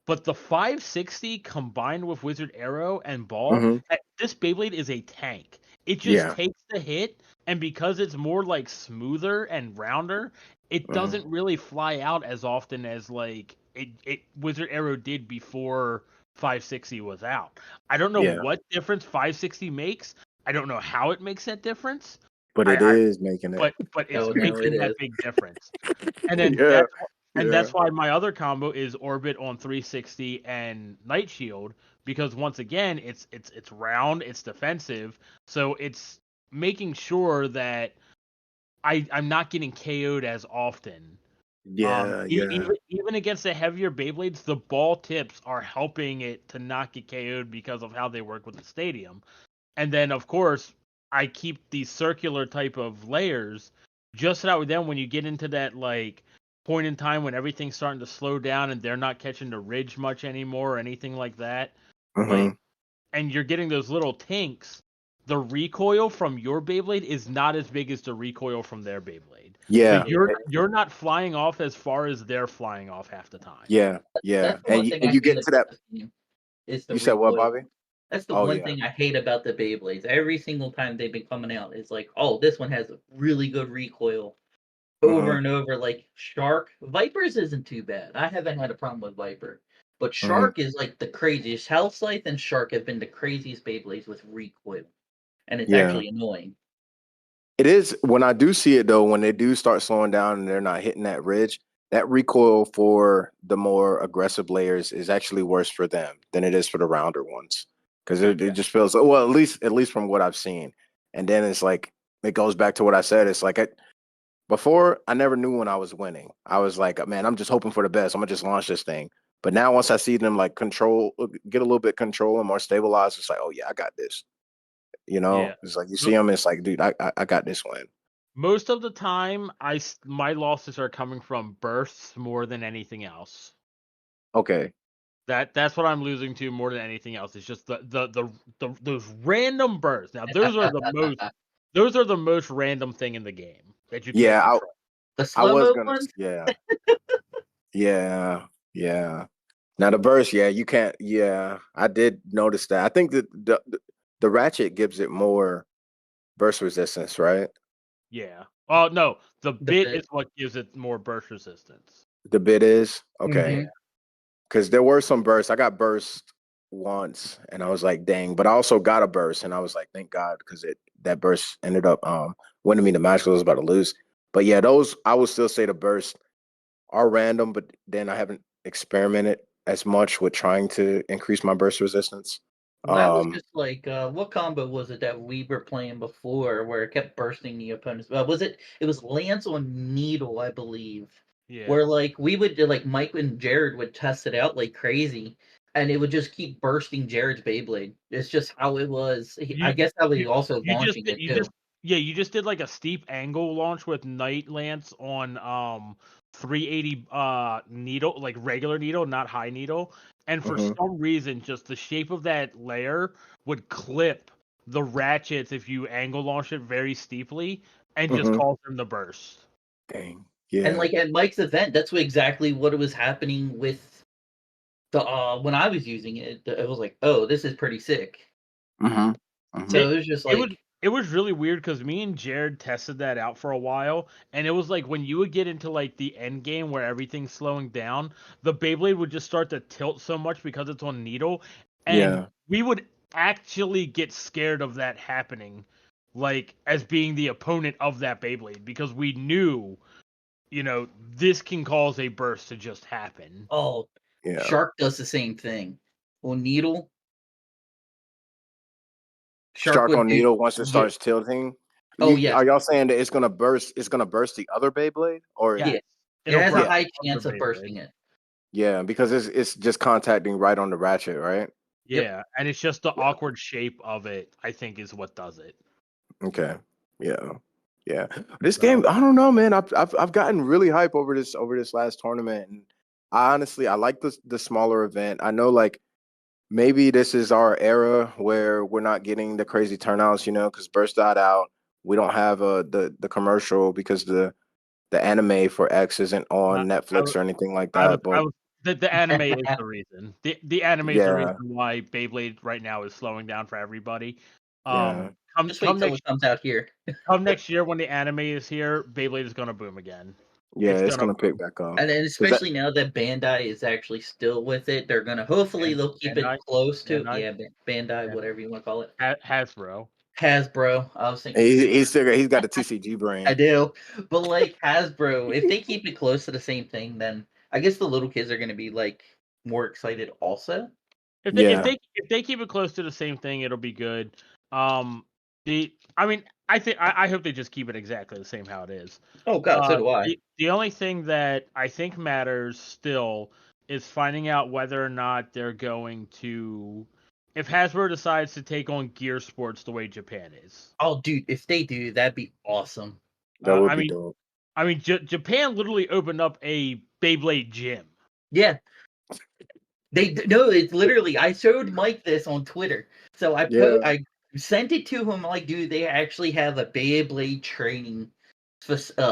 But the 560 combined with Wizard Arrow and Ball, Mm-hmm. this Beyblade is a tank. It just Yeah. takes the hit, and because it's more like smoother and rounder, it Mm-hmm. doesn't really fly out as often as like it Wizard Arrow did before 560 was out. I don't know Yeah. what difference 560 makes. I don't know how it makes that difference. But I, it I is making it. but it's Oh no, it making that is. big difference. And then Yeah. that's Yeah. why my other combo is Orbit on 360 and Night Shield because once again it's round, it's defensive, so it's making sure that I'm not getting KO'd as often. Yeah. Yeah. Even against the heavier Beyblades, the ball tips are helping it to not get KO'd because of how they work with the stadium. And then of course I keep these circular type of layers just so that then when you get into that like point in time when everything's starting to slow down and they're not catching the ridge much anymore or anything like that, like Mm-hmm. and you're getting those little tinks, the recoil from your Beyblade is not as big as the recoil from their Beyblade. So Yeah. you're not flying off as far as they're flying off half the time. Yeah. Yeah. That's the one thing And I you hate get to that. about this game is the You said what, recoil. Bobby? That's the Oh one yeah. thing I hate about the Beyblades. Every single time they've been coming out, it's like, oh, this one has a really good recoil over Mm-hmm. and over. Like Shark, Vipers isn't too bad. I haven't had a problem with Viper, but Mm-hmm. Shark is like the craziest. Health Scythe and Shark have been the craziest Beyblades with recoil, and it's Yeah. actually annoying. It is when I do see it though, when they do start slowing down and they're not hitting that ridge, that recoil for the more aggressive layers is actually worse for them than it is for the rounder ones. Because it just feels well, at least from what I've seen. And then it's like it goes back to what I said. It's like before I never knew when I was winning. I was like, man, I'm just hoping for the best. I'm gonna just launch this thing. But now once I see them like get a little bit control and more stabilized, it's like, oh yeah, I got this. Yeah. It's like you see them, it's like, dude, I got this one. Most of the time, my losses are coming from bursts more than anything else. Okay. That's what I'm losing to more than anything else. It's just those random bursts. Now those are the most random thing in the game that you can't Yeah, control. The I slow was mo gonna, ones. yeah, yeah. Now the burst, yeah, you can't. Yeah, I did notice that. I think that the ratchet gives it more burst resistance, right? Yeah. Oh no, the The bit bit. is what gives it more burst resistance. The bit is okay. Mhm. Because there were some bursts. I got burst once, and I was like, "Dang!" But I also got a burst, and I was like, "Thank God," because that burst ended up winning me the match because I was about to lose. But yeah, those I would still say the bursts are random, but then I haven't experimented as much with trying to increase my burst resistance. Well, that was Um, just like what combo was it that we were playing before where it kept bursting the opponents? Was it? It was Lance on Needle, I believe. Yeah. Where like we would like Mike and Jared would test it out like crazy, and it would just keep bursting Jared's Beyblade. It's just how it was. I You guess how he you also you just launching it you too. just yeah, you just did like a steep angle launch with Night Lance on 380 needle, like regular needle, not high needle. And for mhm, some reason just the shape of that layer would clip the ratchets if you angle launch it very steeply and just mhm. cause them to burst. Dang, And yeah. like at Mike's event, that's what exactly what was happening with the when I was using it. It was like, oh, this is pretty sick. Mhm, mhm. So it was just It was like, it was really weird because me and Jared tested that out for a while, and it was like when you would get into like the end game where everything's slowing down, the Beyblade would just start to tilt so much because it's on needle, and Yeah, we would actually get scared of that happening, like as being the opponent of that Beyblade because we knew, this can cause a burst to just happen. oh, yeah. Shark does the same thing. Well, Needle, Shark Shark would on do. needle once it Yeah. starts tilting. Oh yes, Are y'all saying that it's gonna burst? It's gonna burst the other Beyblade, or Yeah, yeah. It it'll has a burst yeah, high the other chance of Beyblade. bursting it. yeah, because it's just contacting right on the ratchet, right? Yep. Yeah, and it's just the Yeah. awkward shape of it, I think, is what does it. Okay. Yeah. Yeah. This So game, I don't know, man. I've gotten really hype over this last tournament, and I like the smaller event. I know like maybe this is our era where we're not getting the crazy turnouts, because Burst died out. We don't have the commercial because the anime for X isn't I, on I, Netflix or anything like I was, that. I But was, the anime is the reason. The anime is the reason yeah, why Beyblade right now is slowing down for everybody. yeah, Come Just wait come till next it comes out here. come next year when the anime is here, Beyblade is gonna boom again. yeah, It's it's gonna gonna pick boom. back up. And then Cause that, especially now that Bandai is actually still with it, they're gonna hopefully they'll keep it Bandai, close to Bandai, Bandai, Bandai, whatever you want to call it. Hasbro. Hasbro. I was thinking he's got the TCG I brain. do. But like Hasbro, if they keep it close to the same thing, then I guess the little kids are gonna be like more excited also. If they if Yeah, they if they keep it close to the same thing, it'll be good. I mean, I hope they just keep it exactly the same how it is. Oh god, so do I. The only thing that I think matters still is finding out whether or not they're going to, if Hasbro decides to take on gear sports the way Japan is. Oh dude, if they do, that'd be awesome. that would I be mean, dope. Japan literally opened up a Beyblade gym. Yeah. No, it's literally I showed Mike this on Twitter. So Yeah, I sent it to him. I'm like, dude, they actually have a Beyblade training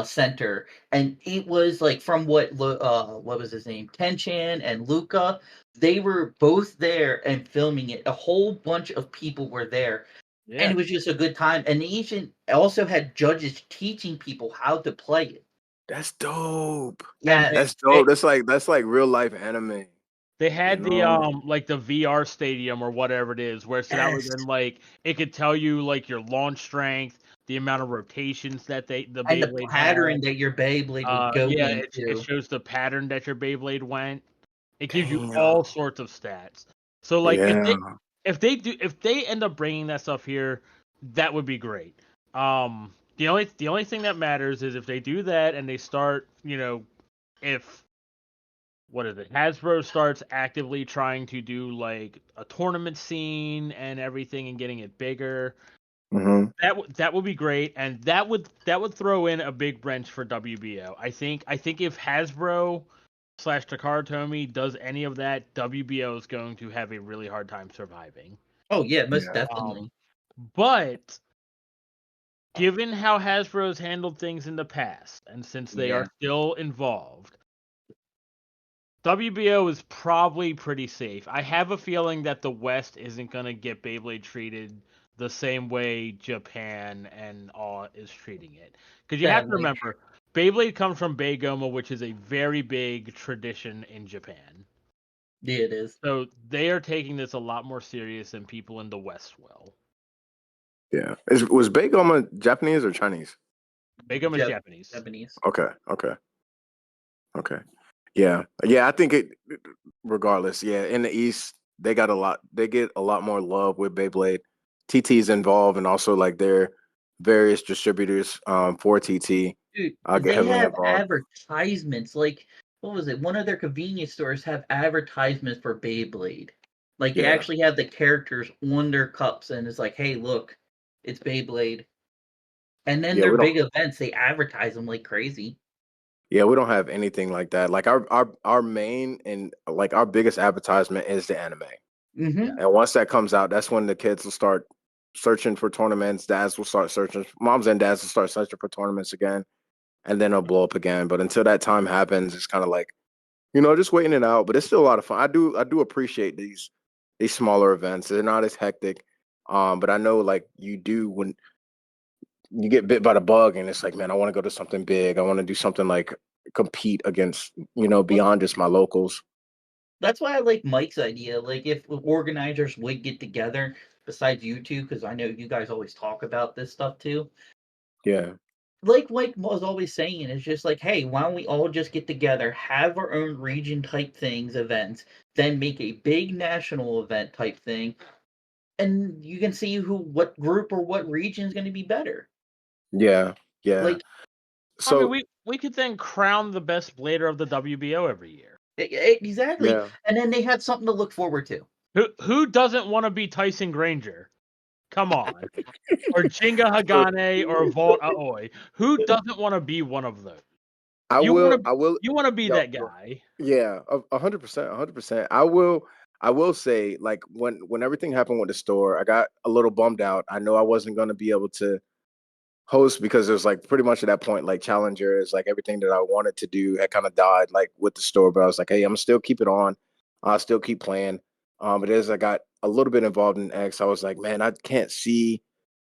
center, and it was like from what was his name, Tenchan and Luca. They were both there and filming it. A whole bunch of people were there, and Yeah, it was just a good time. And they even also had judges teaching people how to play it. that's dope. and Yeah, That's dope. That's like real life anime. they You had the know? like the VR stadium or whatever it is, where so that was yes, then like it could tell you like your launch strength, the amount of rotations that the and the Beyblade had. pattern that your Beyblade would go Yeah, it into. shows the pattern that your Beyblade went. It gives you all Damn. sorts of stats. So like Yeah. if they end up bringing that stuff here, that would be great. The only thing that matters is if they do that and they start, if what is it? Hasbro starts actively trying to do like a tournament scene and everything and getting it bigger. Mm-hmm. That would be great, and that would throw in a big wrench for WBO. I think if Hasbro / Takara Tomy does any of that, WBO is going to have a really hard time surviving. Oh yeah, most Yeah. definitely. But given how Hasbro's handled things in the past, and since they Yeah. are still involved, WBO is probably pretty safe. I have a feeling that the West isn't going to get Beyblade treated the same way Japan and all is treating it. Because you have to Sadly. remember, Beyblade comes from Beigoma, which is a very big tradition in Japan. Yeah, it is. So they are taking this a lot more serious than people in the West will. Yeah. Was Bagoma Japanese or Chinese? Beigoma is Japanese. Japanese. Okay. Yeah. I think it. Regardless, yeah. In the East, they got a lot. They get a lot more love with Beyblade. TT's involved, and also like their various distributors for TT Dude, get they heavily have involved. advertisements. Like, what was it? One of their convenience stores have advertisements for Beyblade. Like, they Yeah. actually have the characters on their cups, and it's like, hey, look, it's Beyblade. And then Yeah, their we don't. big events, they advertise them like crazy. Yeah, we don't have anything like that. Like our main and like our biggest advertisement is the anime. Mm-hmm. And once that comes out, that's when the kids will start searching for tournaments. Dads will start searching. Moms and dads will start searching for tournaments again, and then it'll blow up again. But until that time happens, it's kind of like just waiting it out. But it's still a lot of fun. I do appreciate these smaller events. They're not as hectic. But I know like you do when you get bit by the bug, and it's like, man, I want to go to something big. I want to do something like compete against Well, beyond just my locals. that's why I like Mike's idea. Like, if organizers would get together, besides you two, because I know you guys always talk about this stuff too. Yeah, Like Mike was always saying, it's just like, hey, why don't we all just get together, have our own region type things, events, then make a big national event type thing, and you can see what group or what region is going to be better. yeah, yeah. Like, I mean, So we could then crown the best blader of the WBO every year. exactly, yeah, and then they had something to look forward to. Who doesn't want to be Tyson Granger? Come on. Or Jinga so Hagane or Vault Aoi. Who doesn't want to be one of those? I You want will, to I will, be yo, that yo, guy. yeah, 100%, 100%. I will say, like when everything happened with the store, I got a little bummed out. I know I wasn't going to be able to host because it was like pretty much at that point, like Challenger is like everything that I wanted to do had kind of died like with the store. But I was like, hey, I'm gonna still keep it on. I'll still keep playing. But as I got a little bit involved in X, I was like, man, I can't see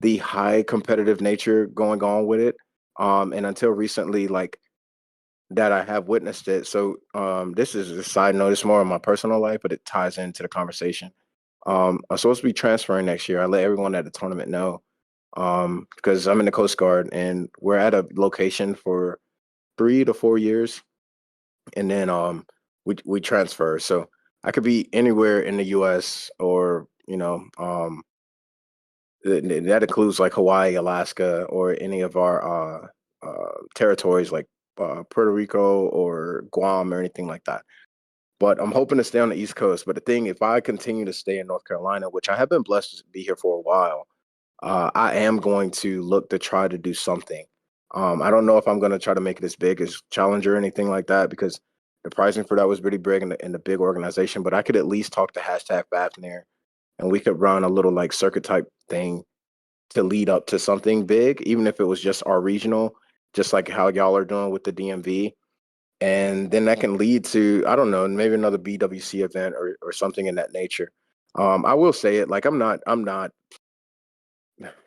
the high competitive nature going on with it. And until recently, like that I have witnessed it. So this is a side note, it's more of my personal life, but it ties into the conversation. I'm supposed to be transferring next year. I let everyone at the tournament know because I'm in the Coast Guard and we're at a location for 3 to 4 years, and then we transfer. So I could be anywhere in the U.S. or that includes like Hawaii, Alaska, or any of our territories like Puerto Rico or Guam or anything like that. But I'm hoping to stay on the East Coast. But the thing, if I continue to stay in North Carolina, which I have been blessed to be here for a while, I am going to look to try to do something. I don't know if I'm going to try to make it as big as Challenger or anything like that because the pricing for that was pretty big in the big organization. But I could at least talk to hashtag Fafnir, and we could run a little like circuit type thing to lead up to something big, even if it was just our regional, just like how y'all are doing with the DMV. And then that can lead to, I don't know, maybe another BWC event or something in that nature. I will say it like I'm not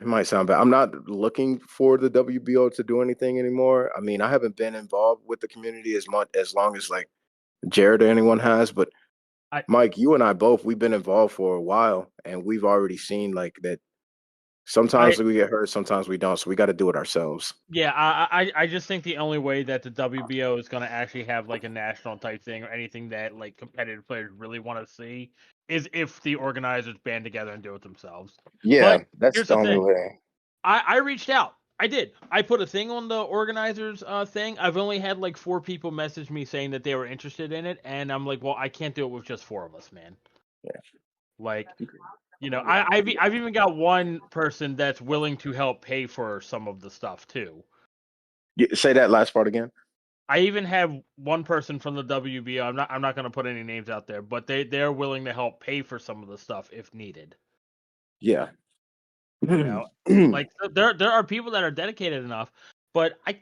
it might sound bad. I'm not looking for the WBO to do anything anymore. I mean, I haven't been involved with the community as long as like Jared or anyone has, but I Mike, you and I both, we've been involved for a while and we've already seen like that I sometimes we get hurt, sometimes we don't. So we got to do it ourselves. yeah, I just think the only way that the WBO is going to actually have like a national type thing or anything that like competitive players really want to see is if the organizers band together and do it themselves. Yeah, But that's here's the the only thing. way. I reached out. I did. I put a thing on the organizers thing. I've only had like 4 people message me saying that they were interested in it, and I'm like, well, I can't do it with just 4 of us, man. Yeah. Like, I've even got one person that's willing to help pay for some of the stuff too. Say that last part again. I even have one person from the WBO. I'm not going to put any names out there, but they're willing to help pay for some of the stuff if needed. Yeah. Like there are people that are dedicated enough, but I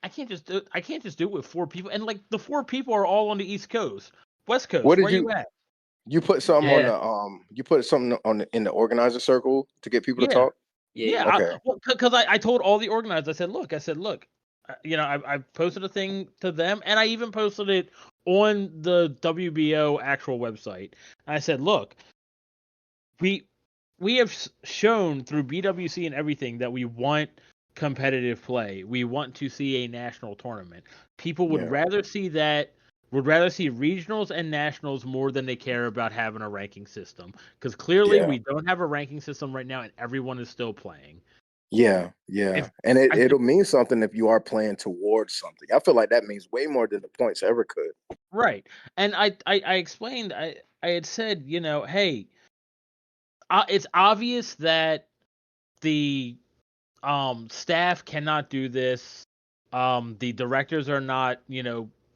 can't just do it with 4 people, and like the 4 people are all on the East Coast, West What Coast. did Where you at? you put something on Yeah. the you put something in the organizer circle to get people to Yeah, talk? Yeah. Okay. because I told all the organizers. I said, look, I posted a thing to them, and I even posted it on the WBO actual website. I said, look, we have shown through BWC and everything that we want competitive play. We want to see a national tournament. People would Yeah. rather see that. Would rather see regionals and nationals more than they care about having a ranking system. Because clearly Yeah. we don't have a ranking system right now, and everyone is still playing. Yeah. If Yeah. And I it'll mean something if you are playing towards something. I feel like that means way more than the points ever could. Right, and I explained. I had said, hey, it's obvious that the staff cannot do this. The directors are not,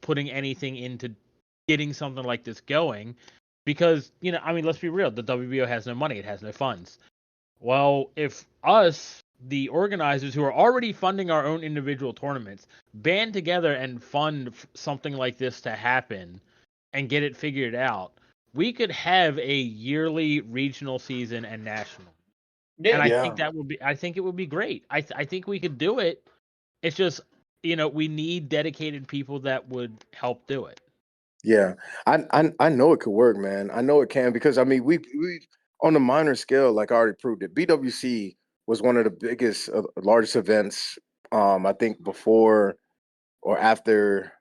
putting anything into getting something like this going because, I mean, let's be real, the WBO has no money, it has no funds. Well, if us, the organizers who are already funding our own individual tournaments, band together and fund something like this to happen and get it figured out, we could have a yearly regional season and national. And Yeah. Yeah. I think it would be great. I think we could do it. It's just, we need dedicated people that would help do it. Yeah. I know it could work, man. I know it can because I mean we on a minor scale, like I already proved it. BWC was one of the biggest, largest events. I think before or after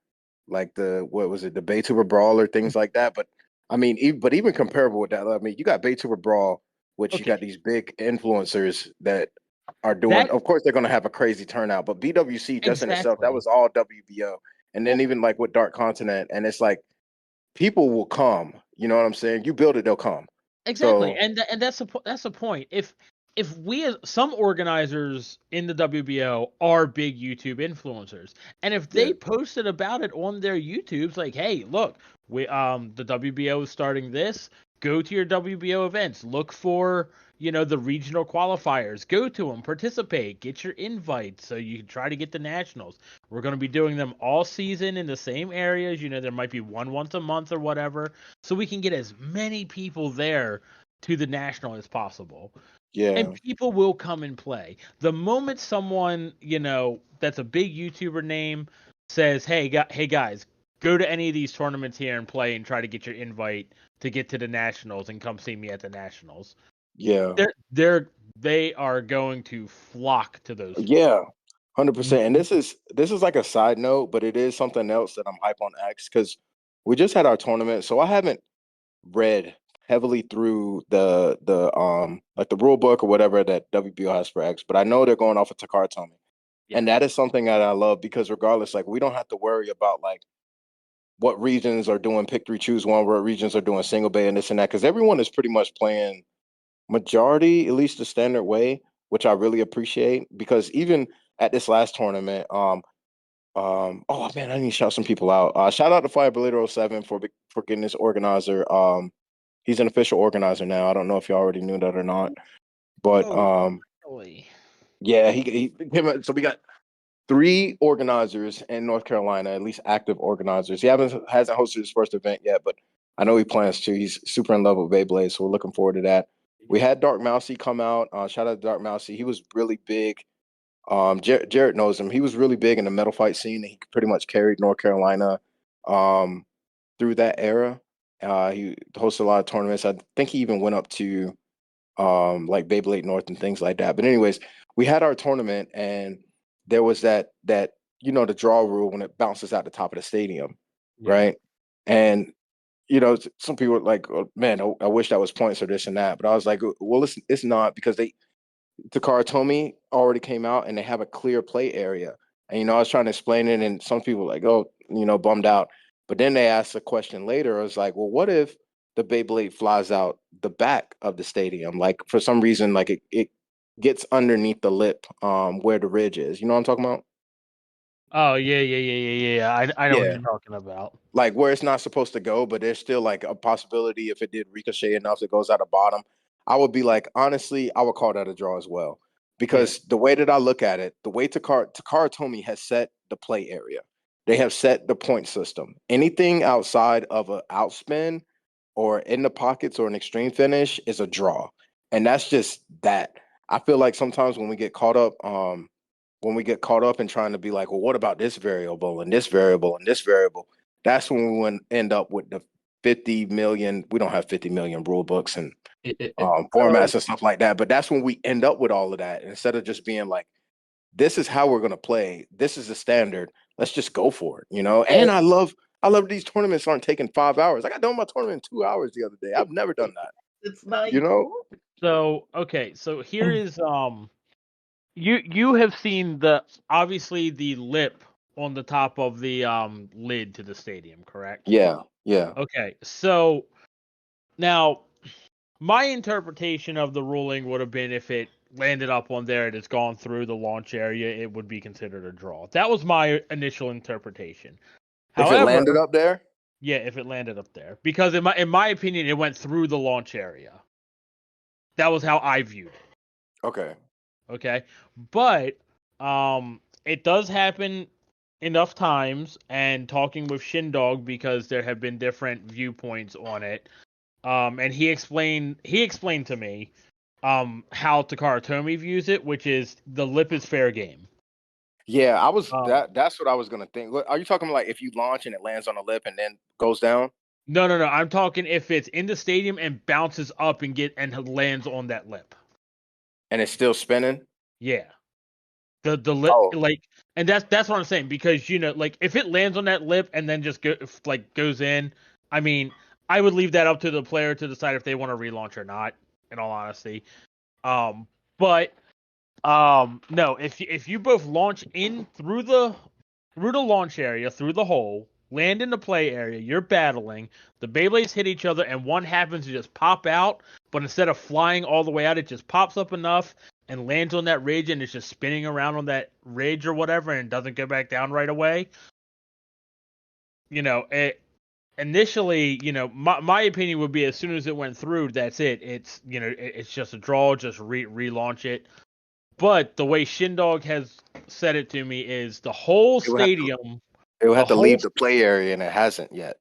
like the what was it, the Baytuber Brawl or things like that. But I mean, even comparable with that, I mean, you got Baytuber Brawl, which you got Okay. these big influencers that are doing. That Of course, they're going to have a crazy turnout, but BWC just in itself, that exactly. was all WBO. And then Well, even like with Dark Continent, and it's like people will come. You know what I'm saying? You build it, they'll come. exactly. So And that's the point. If we as some organizers in the WBO are big YouTube influencers, and if yeah, they posted about it on their YouTubes, like, hey, look, we the WBO is starting this. Go to your WBO events. Look for the regional qualifiers. Go to them. Participate. Get your invites so you can try to get the nationals. We're going to be doing them all season in the same areas. There might be one once a month or whatever, so we can get as many people there to the national as possible. yeah, And people will come and play. The moment someone, that's a big YouTuber name says, hey guys, go to any of these tournaments here and play and try to get your invite to get to the nationals and come see me at the nationals. yeah, They are going to flock to those tournaments. yeah. 100%. And this is like a side note, but it is something else that I'm hype on X because we just had our tournament. So I haven't read heavily through the like the rule book or whatever that WBO has for X, but I know they're going off of Takara Tomy. Yeah. And that is something that I love because regardless, like we don't have to worry about like what regions are doing pick three, choose one, what regions are doing single bay and this and that, because everyone is pretty much playing majority, at least the standard way, which I really appreciate because even at this last tournament, oh man, I need to shout some people out. Shout out to Fireblade07 for getting this organizer. He's an official organizer now. I don't know if you already knew that or not, but Oh, really? yeah, he so we got 3 organizers in North Carolina, at least active organizers. He hasn't hosted his first event yet, but I know he plans to. He's super in love with Beyblade, so we're looking forward to that. We had Dark Mousy come out. Shout out to Dark Mousy. He was really big. Jared knows him. He was really big in the metal fight scene. He pretty much carried North Carolina um, through that era. He hosted a lot of tournaments. I think he even went up to like Beyblade North and things like that. But anyways, we had our tournament and there was that the draw rule when it bounces out the top of the stadium, Yeah. right? And some people were like, oh, man, I wish that was points or this and that. But I was like, well, it's not because Takara Tomy already came out and they have a clear play area. And I was trying to explain it, and some people were like, oh, bummed out. But then they asked a question later. I was like, well, what if the Beyblade flies out the back of the stadium? Like for some reason, like it gets underneath the lip, where the ridge is. You know what I'm talking about? Oh yeah. I know what Yeah. you're talking about. Like where it's not supposed to go, but there's still like a possibility if it did ricochet enough, it goes out the bottom. I would be like, honestly, I would call that a draw as well. Because the way that I look at it, the way Takara Tomy has set the play area, they have set the point system. Anything outside of an outspin or in the pockets or an extreme finish is a draw. And that's just that. I feel like sometimes when we get caught up in trying to be like, well, what about this variable and this variable and this variable? That's when we would end up with the 50 million. We don't have 50 million rule books and formats and stuff like that. But that's when we end up with all of that instead of just being like, this is how we're going to play. This is the standard. Let's just go for it, And I love these tournaments aren't taking 5 hours. I got done my tournament in 2 hours the other day. I've never done that. It's nice. So okay, so here is you have seen obviously the lip on the top of the lid to the stadium, correct? Yeah. Okay, so now my interpretation of the ruling would have been if it landed up on there and it's gone through the launch area, it would be considered a draw. That was my initial interpretation. If it landed up there? Yeah, if it landed up there. Because in my opinion, it went through the launch area. That was how I viewed it. Okay. But it does happen enough times, and talking with Shindog, because there have been different viewpoints on it. And he explained to me how Takara Tomy views it, which is the lip is fair game. Yeah, that's what I was gonna think. Are you talking like if you launch and it lands on the lip and then goes down? No. I'm talking if it's in the stadium and bounces up and lands on that lip. And it's still spinning? Yeah. The lip and that's what I'm saying, because like if it lands on that lip and then just goes in, I mean, I would leave that up to the player to decide if they want to relaunch or not, in all honesty. But no, if you both launch in through the launch area, through the hole, land in the play area, you're battling, the Beyblades hit each other, and one happens to just pop out, but instead of flying all the way out, it just pops up enough and lands on that ridge, and it's just spinning around on that ridge or whatever, and doesn't go back down right away. Initially, my opinion would be as soon as it went through, that's it. It's it's just a draw, just relaunch it. But the way Shindog has said it to me is the whole stadium. It will have to leave the play area, and it hasn't yet.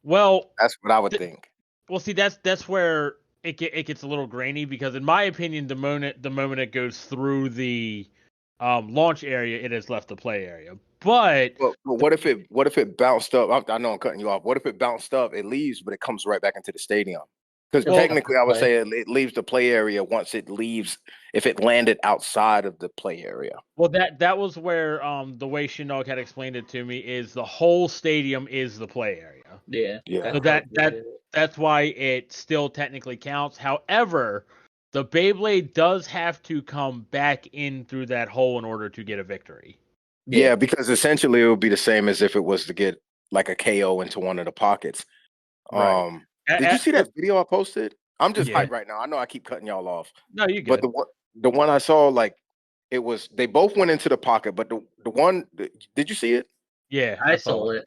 Well, that's what I would think. Well, see, that's where it gets a little grainy, because in my opinion, the moment it goes through the launch area, it has left the play area. But what if it bounced up? I know I'm cutting you off. What if it bounced up? It leaves, but it comes right back into the stadium. Because technically, I would say it leaves the play area once it leaves. If it landed outside of the play area. Well, that was where the way Shinnok had explained it to me is the whole stadium is the play area. Yeah. So that's why it still technically counts. However, the Beyblade does have to come back in through that hole in order to get a victory. Yeah, because essentially it would be the same as if it was to get like a KO into one of the pockets. Right. Did you see that video I posted? I'm just hyped right now. I know I keep cutting y'all off. No, you good. But the one I saw, like, it was they both went into the pocket, but the one, did you see it? Yeah, I saw it.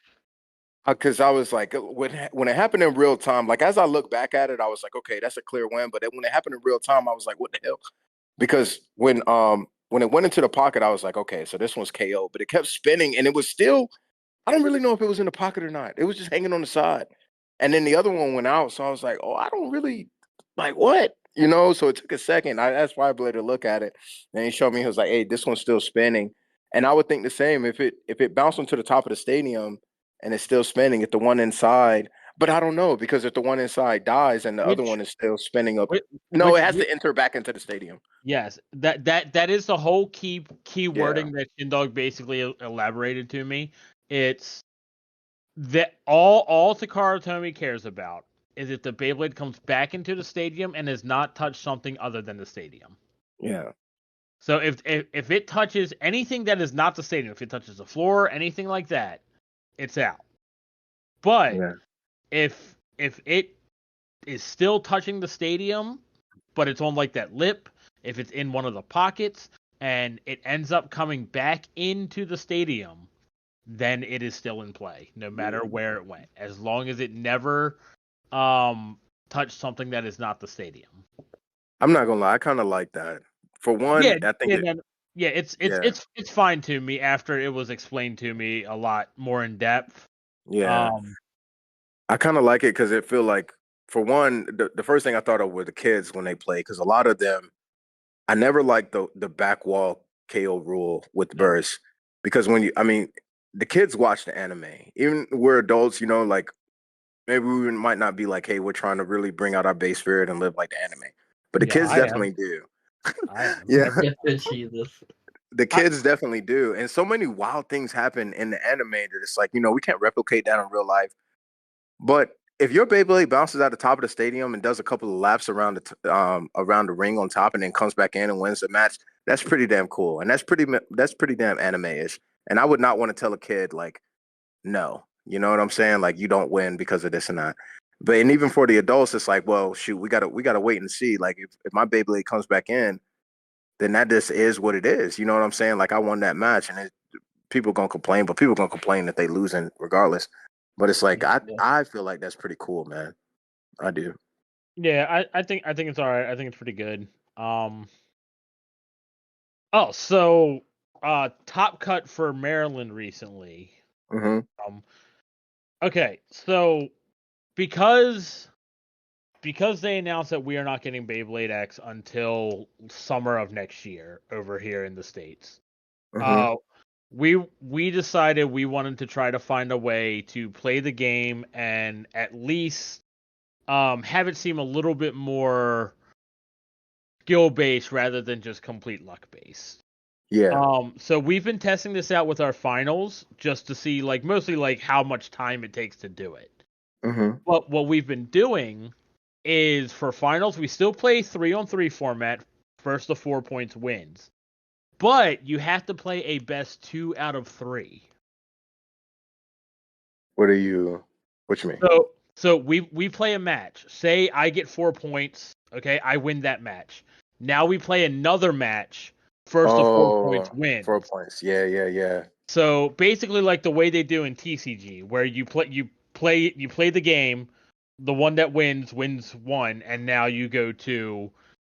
Because I was like, when it happened in real time, like as I look back at it, I was like, okay, that's a clear win. But then when it happened in real time, I was like, what the hell? Because when it went into the pocket, I was like, okay, so this one's KO, but it kept spinning and it was still, I don't really know if it was in the pocket or not. It was just hanging on the side. And then the other one went out. So I was like, oh, I don't really like what? So it took a second. I asked Fireblade to look at it. And he showed me, he was like, hey, this one's still spinning. And I would think the same if it bounced onto the top of the stadium and it's still spinning, if the one inside, but I don't know, because if the one inside dies and the other one is still spinning up. It has to enter back into the stadium. Yes, that is the whole key wording that Shindog basically elaborated to me. It's that all Takara Tomy cares about is if the Beyblade comes back into the stadium and has not touched something other than the stadium. Yeah. So if it touches anything that is not the stadium, if it touches the floor, anything like that, it's out. But Yeah. if it is still touching the stadium, but it's on like that lip, if it's in one of the pockets, and it ends up coming back into the stadium, then it is still in play, no matter where it went, as long as it never touched something that is not the stadium. I'm not gonna lie, I kind of like that. For Yeah, one, I think yeah, it. yeah. It's Yeah, it's fine to me after it was explained to me a lot more in depth. yeah. Um, I kind of like it because it feel like, for one, the first thing I thought of were the kids when they play, because a lot of them, I never liked the back wall KO rule with nope. burst, because I mean, the kids watch the anime. Even we're adults, like maybe we might not be like, hey, we're trying to really bring out our base spirit and live like the anime, but the Yeah, kids I am. definitely do. I am. Yeah, Every Good Jesus. the I, kids definitely do, and so many wild things happen in the anime that it's like, we can't replicate that in real life. But if your Beyblade bounces at the top of the stadium and does a couple of laps around the ring on top and then comes back in and wins the match, that's pretty damn cool, and that's pretty damn anime-ish. And I would not want to tell a kid like, no, you know what I'm saying? Like, you don't win because of this and that. But and even for the adults, it's like, well, shoot, we gotta wait and see. Like, if my Beyblade comes back in, then that just is what it is. You know what I'm saying? Like, I won that match, and people gonna complain, but people gonna complain that they losing regardless. But it's like, I Yeah. I feel like that's pretty cool, man. I do. yeah, I think it's all right. I think it's pretty good. Um. Oh, so top cut for Maryland recently. Hmm. Um. Okay, so because because they announced that we are not getting Beyblade X until summer of next year over here in the States. Hmm. Uh we decided we wanted to try to find a way to play the game and at least have it seem a little bit more skill based rather than just complete luck based. Yeah. So we've been testing this out with our finals just to see like mostly like how much time it takes to do it. Hmm. But what we've been doing is for finals, we still play 3-on-3 format. First to 4 points wins. But you have to play a best 2 out of 3. What you mean? So we play a match. Say I get 4 points. Okay, I win that match. Now we play another match. First to 4 points Oh, wins. 4 points. Yeah, yeah, yeah. So basically, like the way they do in TCG, where you play the game, the one that wins one, and now you go to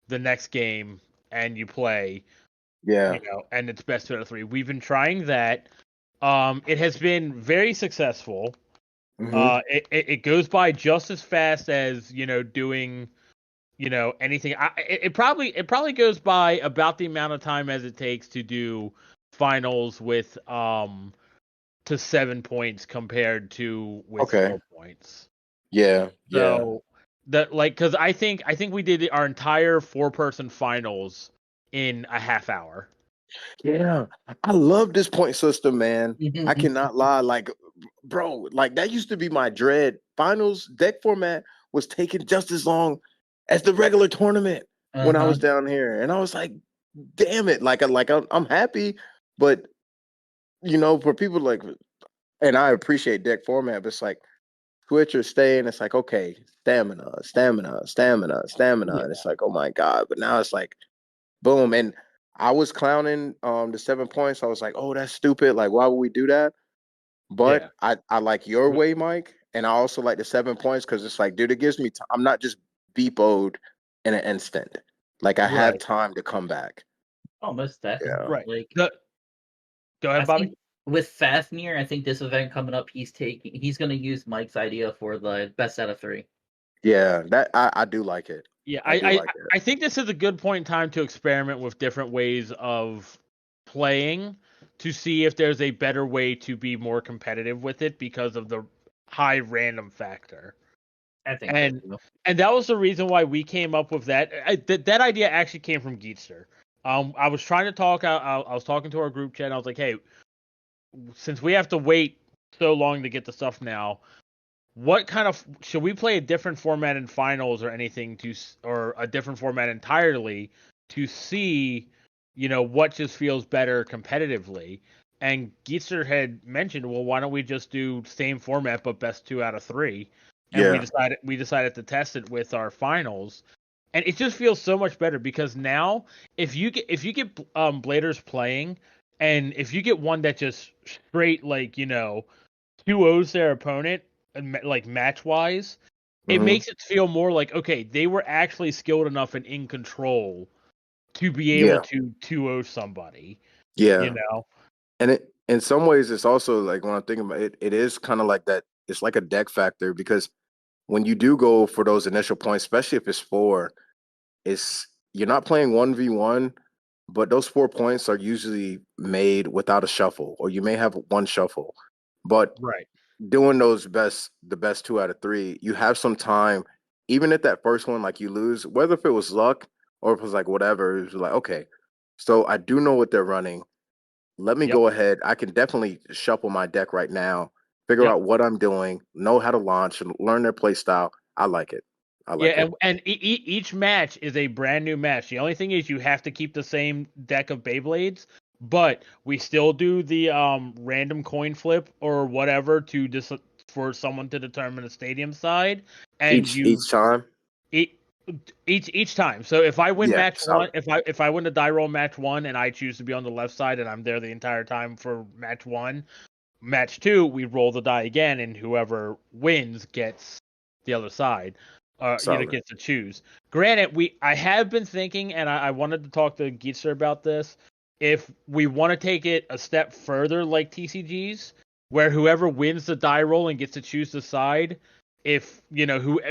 the next game and you play, Yeah. and it's best 2 out of 3. We've been trying that. It has been very successful. Hmm. It goes by just as fast as doing anything. It probably goes by about the amount of time as it takes to do finals with to 7 points compared to with Okay. 4 points. Yeah, yeah. So that because I think we did our entire 4-person finals in a half hour. Yeah. I love this point system, man. I Mhm. cannot lie. Like, bro, like that used to be my dread. Finals deck format was taking just as long as the regular tournament when I Uh-huh. was down here. And I was like, damn it. I'm happy, but for people like, and I appreciate deck format, but it's like switch or stay, and it's like, okay, stamina, stamina, stamina, stamina. Yeah. And it's like, oh my God. But now it's like boom. And I was clowning the 7 points. I was like, oh, that's stupid. Like, why would we do that? Yeah. But I like your way, Mike. And I also like the 7 points because it's like, dude, it gives me I'm not just beepoed in an instant. Like, I have Right. time to come back. Almost Yeah. definitely. Right. Like Go I ahead, Bobby. think with Fafnir, I think this event coming up, he's gonna use Mike's idea for the best out of 3. Yeah. That I do like it. Yeah, I I, do I like it. I think this is a good point in time to experiment with different ways of playing to see if there's a better way to be more competitive with it because of the high random factor. I think so And too. and that was the reason why we came up with that. That idea actually came from Geetster. I was trying to talk. I was talking to our group chat. And I was like, hey, since we have to wait so long to get the stuff now, what kind of should we play a different format in finals or anything or a different format entirely to see what just feels better competitively. And Geetzer had mentioned, well, why don't we just do same format but best 2 out of 3? And we Yeah, decided to test it with our finals, and it just feels so much better because now if you get bladers playing, and if you get one that just straight like 2-0s their opponent, and like match wise, it hmm makes it feel more like, okay, they were actually skilled enough and in control to be able yeah, to 2-0 somebody, you yeah. know? And it in some ways, it's also like when I'm thinking about it, it is kind of like that. It's like a deck factor because when you do go for those initial points, especially if it's four, it's you're not playing 1v1, but those 4 points are usually made without a shuffle, or you may have one shuffle. But Right. doing the best 2 out of 3, you have some time. Even if that first one, like you lose, whether if it was luck or if it was like whatever, it was like, okay, so I do know what they're running. Let me Yep. go ahead. I can definitely shuffle my deck right now, figure Yep. out what I'm doing, know how to launch, and learn their play style. I like it. I Yeah, like it. and each match is a brand new match. The only thing is you have to keep the same deck of Beyblades, but we still do the random coin flip or whatever for someone to determine a stadium side, and Each time. e- each time. So if I win Yeah, match one, solid. if I win the die roll match 1 and I choose to be on the left side and I'm there the entire time for match 1, match 2 we roll the die again and whoever wins gets the other side. Solid. Gets to choose. Granted, I have been thinking, and I wanted to talk to Geetzer about this. If we want to take it a step further, like TCGs, where whoever wins the die roll and gets to choose the side, if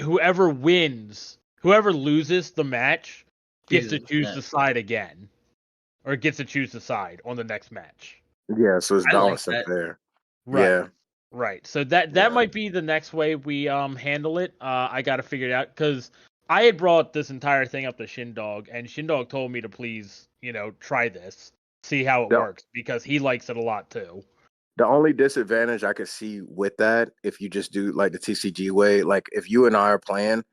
whoever wins, whoever loses the match gets to Jesus, choose the man. side again, or gets to choose the side on the next match. Yeah, so it's I like balanced and that. fair. Right. Yeah, Right. So that yeah. might be the next way we handle it. I got to figure it out because I had brought this entire thing up to Shindog, and Shindog told me to please, try this, see how it The works because he likes it a lot too. the only disadvantage I could see with that, if you just do like the TCG way, like if you and I are playing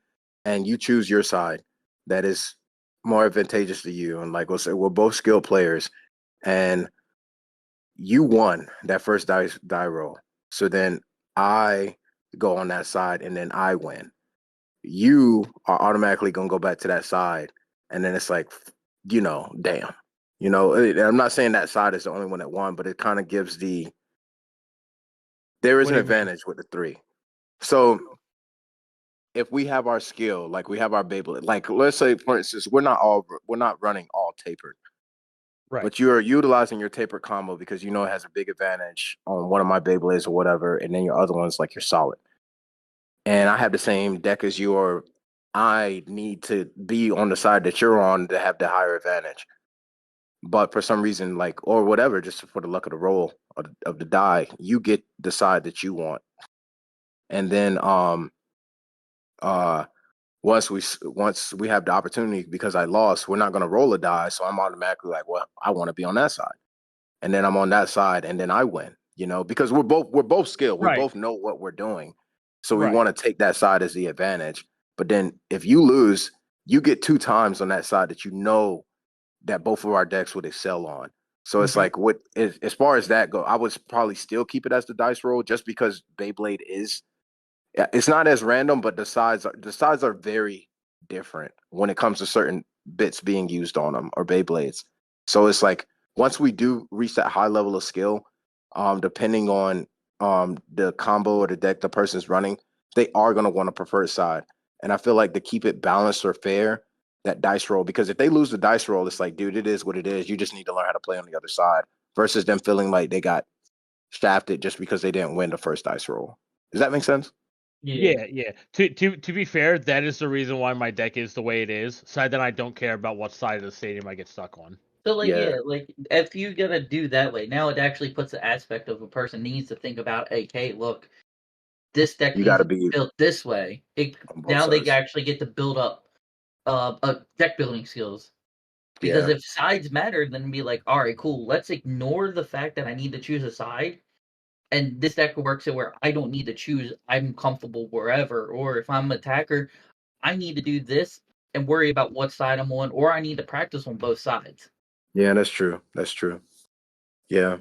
and you choose your side, that is more advantageous to you. And like we'll say, we're both skilled players, and you won that first die roll. So then I go on that side, and then I win. You are automatically gonna go back to that side, and then it's like, damn. I'm not saying that side is the only one that won, but it kind of gives there is What an do you mean? advantage with the three. So if we have our skill, like we have our Beyblade, like let's say for instance, we're not running all tapered, Right. but you're utilizing your tapered combo because it has a big advantage on one of my Beyblades or whatever, and then your other one's like you're solid. And I have the same deck as you, or I need to be on the side that you're on to have the higher advantage. But for some reason, like or whatever, just for the luck of the roll of the die, you get the side that you want, and then uh once we have the opportunity because I lost, we're not going to roll a die, so I'm automatically like, well, I want to be on that side, and then I'm on that side, and then I win. Because we're both skilled, we Right. both know what we're doing, so we Right. want to take that side as the advantage. But then if you lose, you get 2 times on that side that that both of our decks would excel on. So it's Hmm. like as far as that go, I would probably still keep it as the dice roll just because Beyblade is yeah, it's not as random, but the sides are very different when it comes to certain bits being used on them or Beyblades. So it's like once we do reach that high level of skill, depending on the combo or the deck the person's running, they are gonna want a preferred side. And I feel like to keep it balanced or fair, that dice roll, because if they lose the dice roll, it's like, dude, it is what it is. You just need to learn how to play on the other side versus them feeling like they got shafted just because they didn't win the first dice roll. Does that make sense? Yeah. Yeah. Yeah. To be fair, that is the reason why my deck is the way it is. So then I don't care about what side of the stadium I get stuck on. So like Yeah, yeah, like if you gotta do that way, now it actually puts the aspect of a person needs to think about, hey, look, this deck you needs got to to be be built this way. on both Now they sides. actually get to build up deck building skills. Because Yeah, if sides matter, then be like, all right, cool. Let's ignore the fact that I need to choose a side, and this deck works it where I don't need to choose. I'm comfortable wherever. Or if I'm an attacker, I need to do this and worry about what side I'm on, or I need to practice on both sides. Yeah, that's true. That's true. Yeah.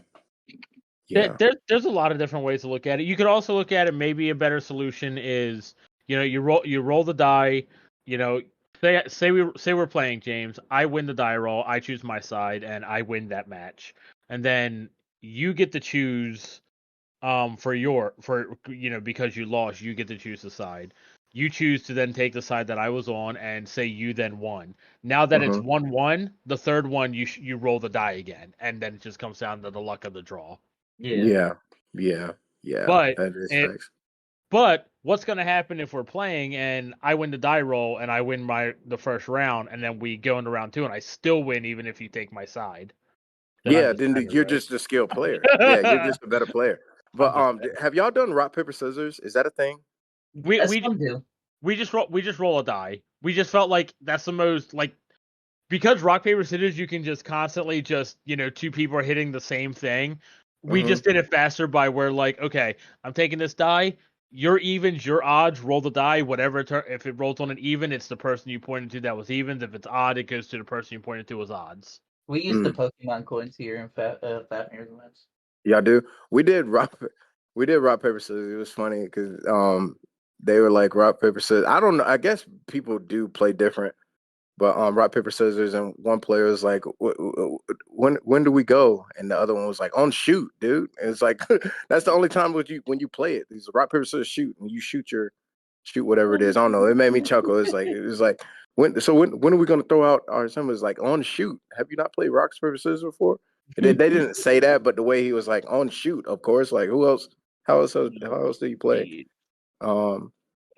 Yeah. There's a lot of different ways to look at it. You could also look at it. Maybe a better solution is, you roll the die. You know, say we're playing, James. I win the die roll. I choose my side, and I win that match. And then you get to choose. Because you lost, you get to choose the side. You choose to then take the side that I was on, and say you then won. Now that it's Hmm. 1-1, the third one you roll the die again, and then it just comes down to the luck of the draw. Yeah. Yeah. Yeah. Yeah. But That is it facts. but what's gonna happen if we're playing and I win the die roll and I win the first round, and then we go into round two and I still win even if you take my side? Then I'm Yeah, just then better, you're right? just a skilled player. Yeah, you're just a better player. I'm But just better. have y'all done rock paper scissors? Is that a thing? We we Some do. we just roll a die. We just felt like that's the most, like, because rock paper scissors you can just constantly just, two people are hitting the same thing. We Hmm. just did it faster by where, like, okay, I'm taking this die. Your evens, your odds, roll the die. Whatever if it rolls on an even, it's the person you pointed to that was evens. If it's odd, it goes to the person you pointed to as odds. We use the Mm. Pokemon coins here in Fat Mirrors events. Y'all do? We did rock. We did rock paper scissors. It was funny because they were like rock paper scissors. I don't know. I guess people do play different. But rock paper scissors, and one player was like, When do we go?" And the other one was like, "On shoot, dude." And it's like that's the only time when you play it. It's rock paper scissors shoot, and you shoot whatever it is. I don't know. It made me chuckle. It was like when are we gonna throw out our? Someone was like, "On shoot." Have you not played rock paper scissors before? They didn't say that, but the way he was like, "On shoot," of course. Like who else? How else do you play? Indeed. Um,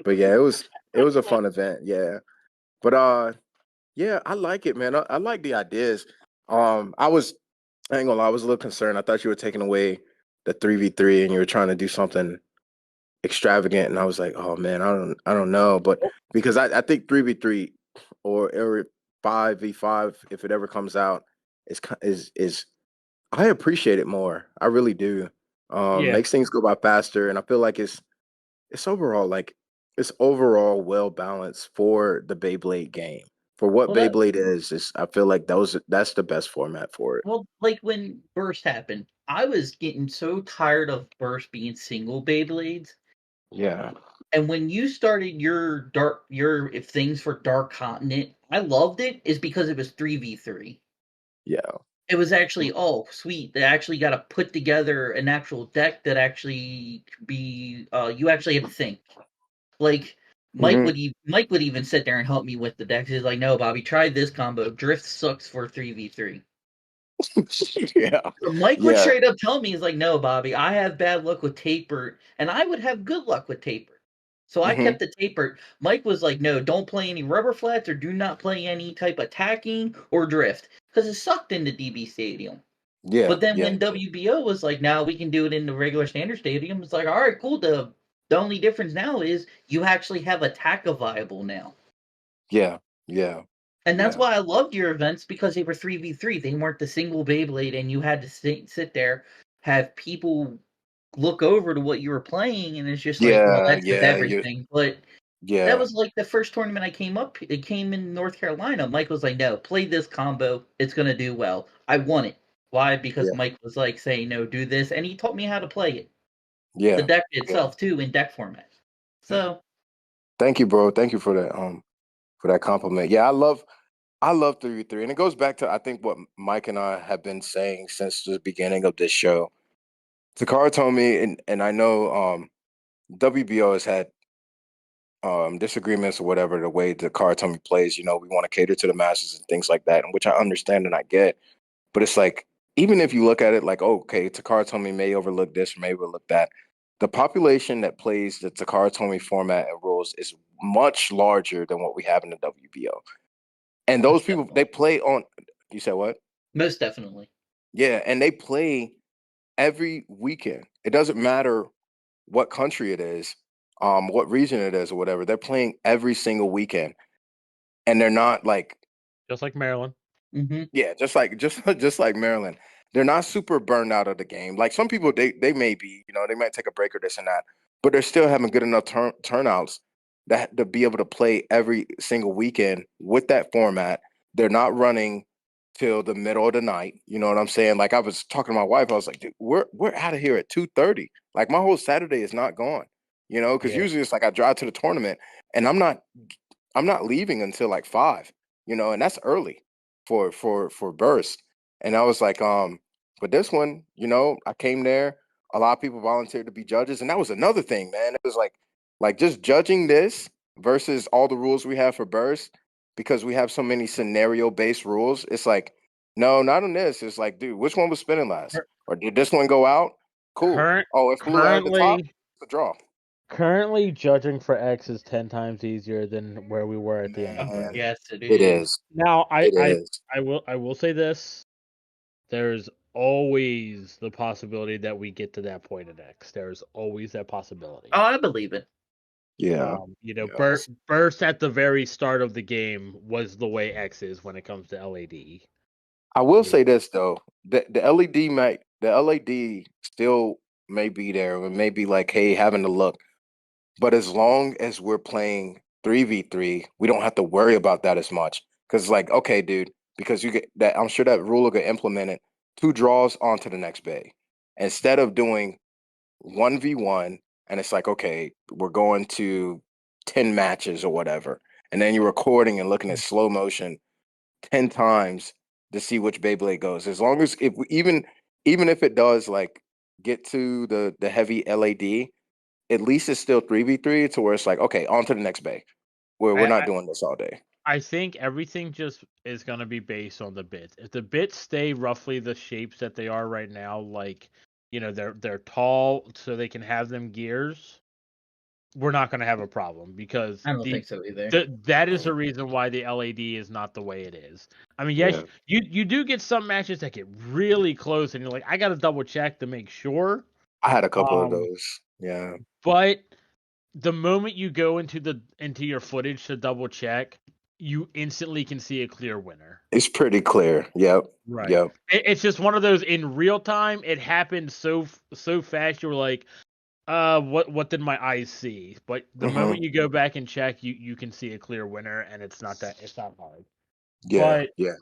but yeah, it was a fun event. Yeah, but yeah, I like it, man. I like the ideas. I ain't gonna lie, I was a little concerned. I thought you were taking away the 3v3 and you were trying to do something extravagant, and I was like, oh man, I don't know. But because I think 3v3 or 5v5, if it ever comes out, is I appreciate it more. I really do. Yeah. Makes things go by faster, and I feel like it's overall like it's overall well balanced for the Beyblade game. For what Well, that Beyblade is I feel like that's the best format for it. well, like when Burst happened, I was getting so tired of Burst being single Beyblades. Yeah. And when you started your if things for Dark Continent, I loved it is because it was 3v3. Yeah. It was actually, oh sweet, they actually got to put together an actual deck that actually be you actually had to think. Like Hmm. Mike would even sit there and help me with the decks. He's like, "No, Bobby, try this combo. Drift sucks for 3v3." Yeah. So Mike would Yeah. straight up tell me, he's like, "No, Bobby, I have bad luck with taper, and I would have good luck with taper." So I Hmm. kept the taper. Mike was like, "No, don't play any rubber flats or do not play any type of tacking or drift because it sucked in the DB Stadium." Yeah. But then Yeah. when WBO was like, "Now we can do it in the regular standard stadium," it's like, "All right, cool." The only difference now is you actually have a TACA viable now. Yeah. Yeah. And that's Yeah. why I loved your events because they were 3v3. They weren't the single Beyblade, and you had to sit there, have people look over to what you were playing, and it's just like, well, Yeah. that's with Yeah. You. everything. But that Yeah. was like the first tournament I came up. It came in North Carolina. Mike was like, "No, play this combo. It's gonna do well." I won it. Why? Because Yeah. Mike was like saying, "No, do this," and he taught me how to play it. The Yeah. deck Yeah. itself too in deck format. So Thank you, bro. Thank you for that compliment. Yeah, I love 3v3, and it goes back to I think what Mike and I have been saying since the beginning of this show. Takara told me, and I know WBO has had disagreements or whatever the way the Takara plays. We want to cater to the masses and things like that, and which I understand and I get. But it's like even if you look at it like, oh, okay, Takara may overlook this or may overlook that. The population that plays the Takara format and rules is much larger than what we have in the WBO. And those most people definitely, they play on. You said what? most definitely. Yeah, and they play every weekend. It doesn't matter what country it is, what region it is, or whatever. They're playing every single weekend, and they're not like, Just like Maryland. Hmm. yeah, just like Maryland. They're not super burned out of the game. Like some people, they may be, they might take a break or this and that, but they're still having good enough turnouts that to be able to play every single weekend with that format. They're not running till the middle of the night. You know what I'm saying? Like I was talking to my wife, I was like, dude, we're out of here at 2:30. Like my whole Saturday is not gone. You know, because Yeah. usually it's like I drive to the tournament and I'm not leaving until like 5, you know, and that's early for burst. And I was like, but this one, you know, I came there, a lot of people volunteered to be judges, and that was another thing, man. It was like just judging this versus all the rules we have for burst because we have so many scenario based rules. It's like, no, not on this. It's like, dude, which one was spinning last? Cur- Or did this one go out? Cool. Current Oh, it flew out of the top. currently It's a draw. currently judging for X is 10 times easier than where we were at the end of Oh, Man, burst. yes, it it is. is. Now It is. I will say this. There's always the possibility that we get to that point at X. There's always that possibility. Oh, I believe it. Yeah. Yeah. Burst at the very start of the game was the way X is when it comes to LAD. I will You know, say this though, the LED still may be there, and may be like, hey, having to look. But as long as we're playing 3v3, we don't have to worry about that as much. Because like, okay, dude, because you get that, I'm sure that rule will get implemented. 2 draws onto the next bay instead of doing 1v1, and it's like, okay, we're going to 10 matches or whatever, and then you're recording and looking at slow motion 10 times to see which Beyblade goes. As long as if we, even if it does like get to the heavy LAD, at least it's still 3v3 to where it's like, okay, on to the next bay. Where we're I, not I doing this all day. I think everything just is gonna be based on the bits. If the bits stay roughly the shapes that they are right now, like they're tall so they can have them gears, we're not gonna have a problem because I don't think so either. that is Yeah. the reason why the LED is not the way it is. I mean, yes, Yeah. you do get some matches that get really close, and you're like, I gotta double check to make sure. I had a couple of Um, those. Yeah. but the moment you go into your footage to double check, you instantly can see a clear winner. It's pretty clear. Yep. Right. Yep. It's just one of those in real time. It happened so fast. You were like, what did my eyes see? But the Hmm. moment you go back and check, you can see a clear winner, and it's not hard. Yeah. But Yeah.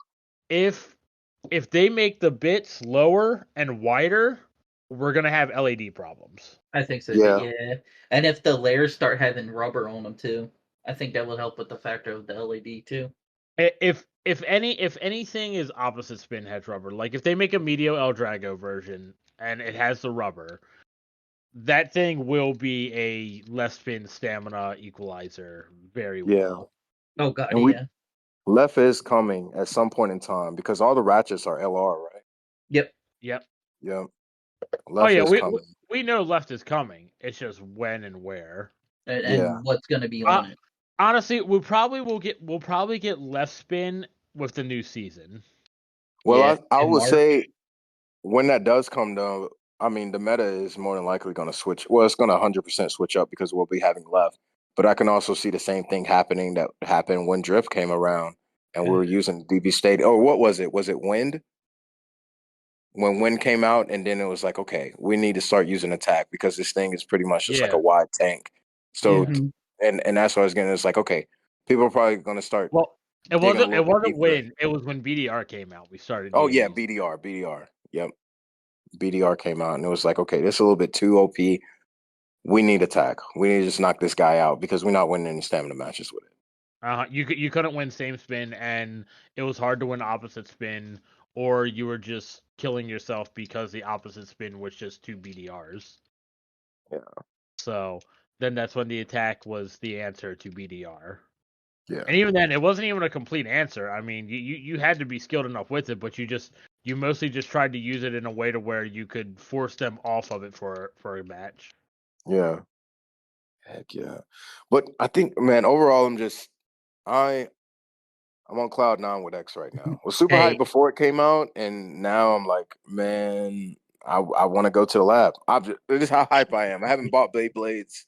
if they make the bits lower and wider, we're gonna have LED problems. I think so too. Yeah. Yeah, and if the layers start having rubber on them too, I think that will help with the factor of the LED too. If anything is opposite spin has rubber, like if they make a Medio El Drago version and it has the rubber, that thing will be a less spin stamina equalizer very Yeah. well. Oh god, And we yeah. left is coming at some point in time because all the ratchets are LR, right? Yep. Yep. Yeah. Oh Left yeah, is coming. we know left is coming. It's just when and where. Yeah. And what's going to be Uh, on it? honestly, we'll probably get less spin with the new season. Well, Yeah, I in would March. say when that does come down, I mean, the meta is more than likely going to switch. Well, it's going to 100% switch up because we'll be having left. But I can also see the same thing happening that happened when Drift came around and we were using DB Stadium. Or what was it? Was it Wind? When Wind came out, and then it was like, okay, we need to start using attack because this thing is pretty much just like a Yeah. wide tank. So, Yeah. Mhm. and that's what I was getting. It's like, okay, people are probably going to start Well, digging a it little bit wasn't deeper. when it was when BDR came out. We started Oh yeah, using. BDR. Yep, BDR came out, and it was like, okay, this is a little bit too OP. We need attack. We need to just knock this guy out because we're not winning any stamina matches with it. You couldn't win same spin, and it was hard to win opposite spin, or you were just killing yourself because the opposite spin was just two BDRs. Yeah, So then that's when the attack was the answer to BDR. yeah, And even then, it wasn't even a complete answer. I mean, you had to be skilled enough with it, but you mostly just tried to use it in a way to where you could force them off of it for a match. yeah. Heck yeah. But I think, man, overall, I I'm on cloud nine with X right now. I was super hyped Hey, before it came out, and now I'm like, man, I want to go to the lab. This is how hype I am. I haven't bought Beyblades,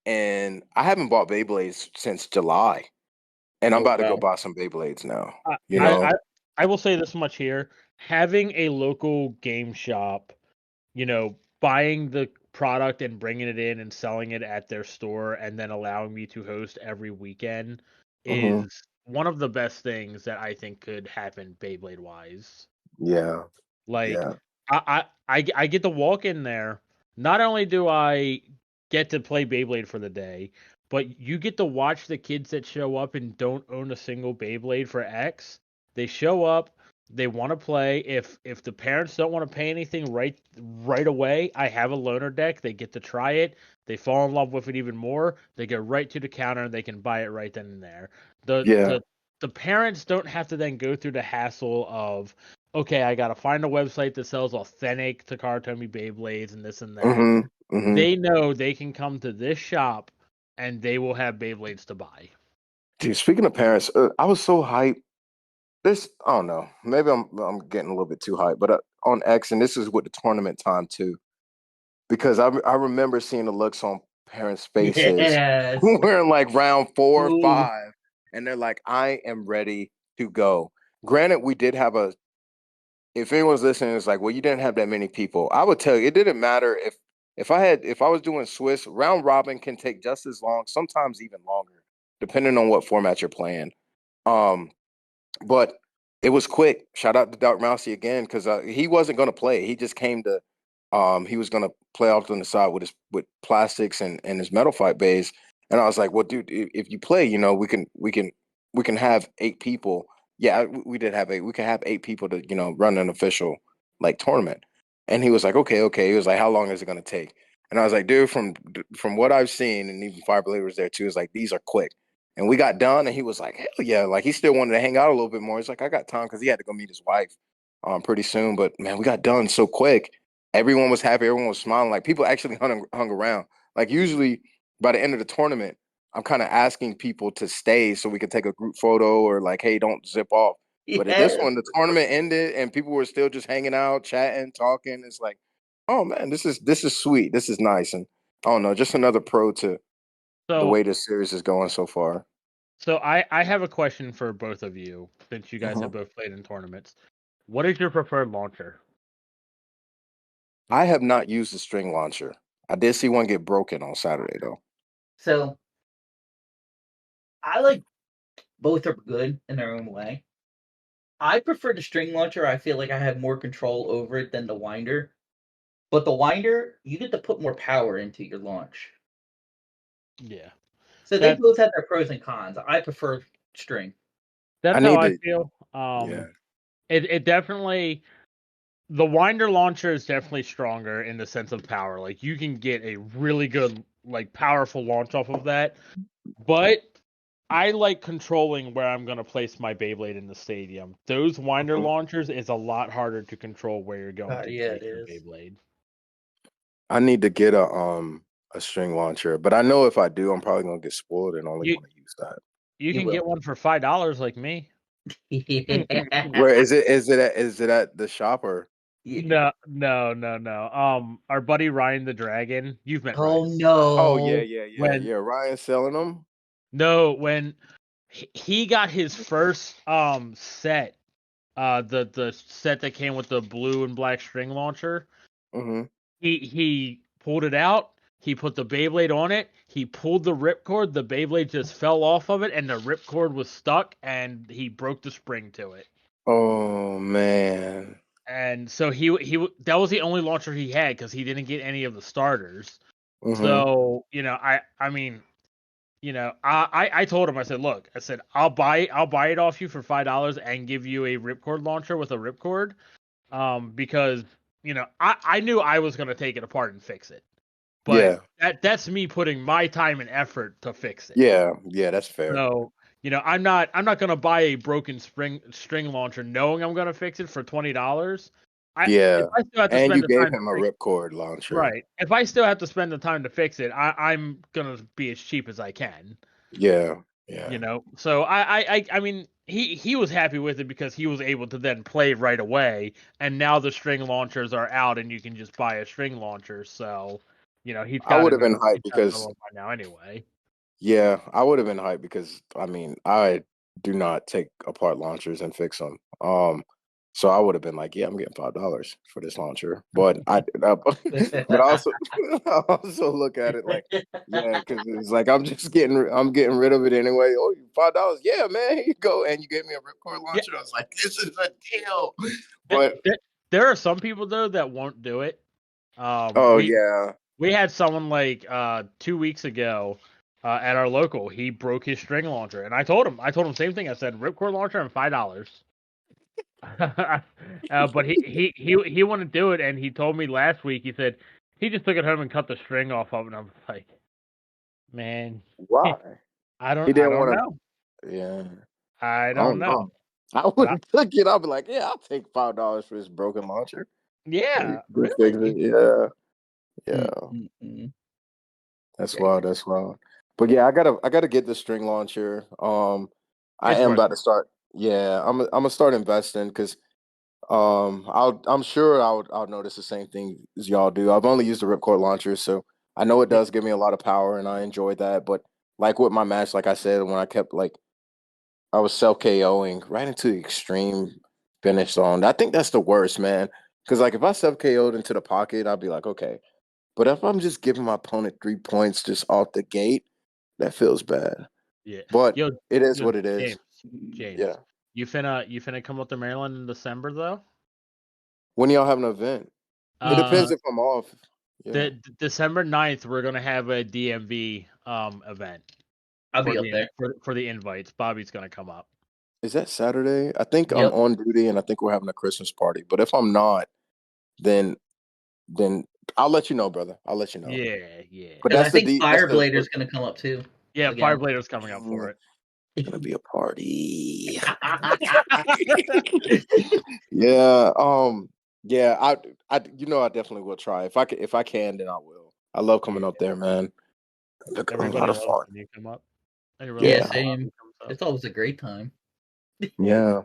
and I haven't bought Beyblades since July, and I'm oh about to go wow. buy some Beyblades now. I, You I know? I I will say this much here: having a local game shop, buying the product and bringing it in and selling it at their store, and then allowing me to host every weekend Hmm. is one of the best things that I think could happen Beyblade wise. Yeah. Like Yeah. I get to walk in there. Not only do I get to play Beyblade for the day, but you get to watch the kids that show up and don't own a single Beyblade for X. They show up, they want to play. If the parents don't want to pay anything right away, I have a loaner deck. They get to try it. They fall in love with it even more. They go right to the counter and they can buy it right then and there. The Yeah. the the parents don't have to then go through the hassle of, okay, I gotta find a website that sells authentic Takara Beyblades and this and that. They know they can come to this shop and they will have Beyblades to buy. Dude, speaking of parents, I was so hyped. I don't know. Maybe I'm getting a little bit too hyped, but on X, and this is with the tournament time too, because I remember seeing the looks on parents' faces Yes. we're in like round 4 or 5, Ooh. and they're like, "I am ready to go." Granted, we did have a. If anyone's listening, it's like, well, you didn't have that many people. I would tell you, it didn't matter if I was doing Swiss round robin can take just as long, sometimes even longer, depending on what format you're playing. Um, but it was quick. Shout out to Dark Mousy again because he wasn't going to play. He just came to. He was going to play off on the side with plastics and his metal fight base. And I was like, well, dude, if you play, we can have 8 people. Yeah, we did have 8. We can have 8 people to run an official like tournament. And he was like, okay. He was like, how long is it going to take? And I was like, dude, from what I've seen, and even Fire Blade was there too. Is like these are quick. And we got done, and he was like, hell yeah. Like, he still wanted to hang out a little bit more. He's like, I got time because he had to go meet his wife pretty soon. But, man, we got done so quick. Everyone was happy. Everyone was smiling. Like, people actually hung around. Like, usually by the end of the tournament, I'm kind of asking people to stay so we could take a group photo or, like, hey, don't zip off. But at this Yes. one, the tournament ended, and people were still just hanging out, chatting, talking. It's like, oh, man, this is sweet. This is nice. And, I don't know, just another pro to the So way this series is going so far. so I have a question for both of you, since you guys have both played in tournaments. What is your preferred launcher? I have not used the string launcher. I did see one get broken on Saturday though. So I like both are good in their own way. I prefer the string launcher. I feel like I have more control over it than the winder. But the winder, you get to put more power into your launch. Yeah. So they That both have their pros and cons. I prefer string. I that's how need I to feel. yeah. It definitely, the winder launcher is definitely stronger in the sense of power. Like, you can get a really good, like, powerful launch off of that. But I like controlling where I'm gonna place my Beyblade in the stadium. Those winder Mhm. launchers is a lot harder to control where you're going to Yeah, place it your is. Beyblade. I need to get a string launcher, but I know if I do, I'm probably gonna get spoiled and only You want to use that. you You can will. get one for $5 like me. Yeah. Where is it? Is it at the shop or? Yeah. No. Our buddy Ryan the Dragon. You've met Oh Ryan. Oh yeah, no. yeah, yeah, When yeah. Ryan's selling them. no, when he got his first set, the set that came with the blue and black string launcher, Mm-hmm. he pulled it out. He put the Beyblade on it. He pulled the ripcord. The Beyblade just fell off of it, and the ripcord was stuck, and he broke the spring to it. Oh man. And so he that was the only launcher he had because he didn't get any of the starters. Mm-hmm. So, I mean, I told him, I said, look, I said, I'll buy it off you for $5 and give you a ripcord launcher with a ripcord. Because, I knew I was gonna take it apart and fix it. But Yeah. that's me putting my time and effort to fix it. Yeah. Yeah. That's fair. So, I'm not gonna buy a broken string launcher knowing I'm gonna fix it for $20. If Yeah. I still have to And spend you the gave time to him a fix ripcord launcher. right. If I still have to spend the time to fix it, I'm gonna be as cheap as I can. Yeah. Yeah. So I mean, he was happy with it because he was able to then play right away, and now the string launchers are out and you can just buy a string launcher. So, he's I got would a have been hyped he's got another because one by now anyway. yeah, I would have been hyped because I mean, I do not take apart launchers and fix them. So I would have been like, yeah, I'm getting $5 for this launcher. But but I also look at it like, yeah, because it's like I'm getting rid of it anyway. Oh, $5, yeah, man, here you go, and you gave me a ripcord Yeah, launcher. I was like, this is a deal. th- But th- there are some people though that won't do it. oh We yeah, we had someone like 2 weeks ago at our local. He broke his string launcher, and I told him same thing. I said ripcord launcher and $5. But he wouldn't do it, and he told me last week. He said he just took it home and cut the string off of it. And I'm like, man, why? I He don't didn't want know. to. Yeah, I I don't don't know. know. I But I, would have took it. I'll be like, yeah, I'll take $5 for this broken launcher. yeah, Go fix Really? it. Yeah, Mm, yeah. mm, mm. That's Yeah, wild. That's wild. But yeah, I gotta get the string launcher. I it's am worth about it. to start. Yeah, I'm gonna start investing because I'm sure I'll notice the same thing as y'all do. I've only used the ripcord launcher, so I know it Yeah, does give me a lot of power, and I enjoy that. But like with my match, like I said, when I kept like I was self KOing right into the extreme finish zone. I think that's the worst, man. Because like if I self KO'd into the pocket, I'd be like, okay. But if I'm just giving my opponent 3 points just off the gate, that feels bad. yeah. But Yo, it is yo, what it is. James, James, Yeah. you finna come up to Maryland in December though? When y'all have an event, it depends Mm, if I'm off. Yeah. December 9th, we're gonna have a DMV event I'll for be up the there. for the invites. Bobby's gonna come up. Is that Saturday? I think I'm Yep. on duty and I think we're having a Christmas party. But if I'm not, then then I'll let you know, brother. I'll let you know. Yeah, yeah, But Because I that's the think D that's the Fireblader's gonna come up too. yeah. Again. Fireblader's coming up for dang, it. it's gonna be a party. Yeah, yeah, I I definitely will try. If I can, then I will. I love Yeah, coming up there, man. A lot everybody of loves fun. when you come up. Everybody Yeah, loves Yeah, when Bobby same. comes up. It's always a great time. yeah.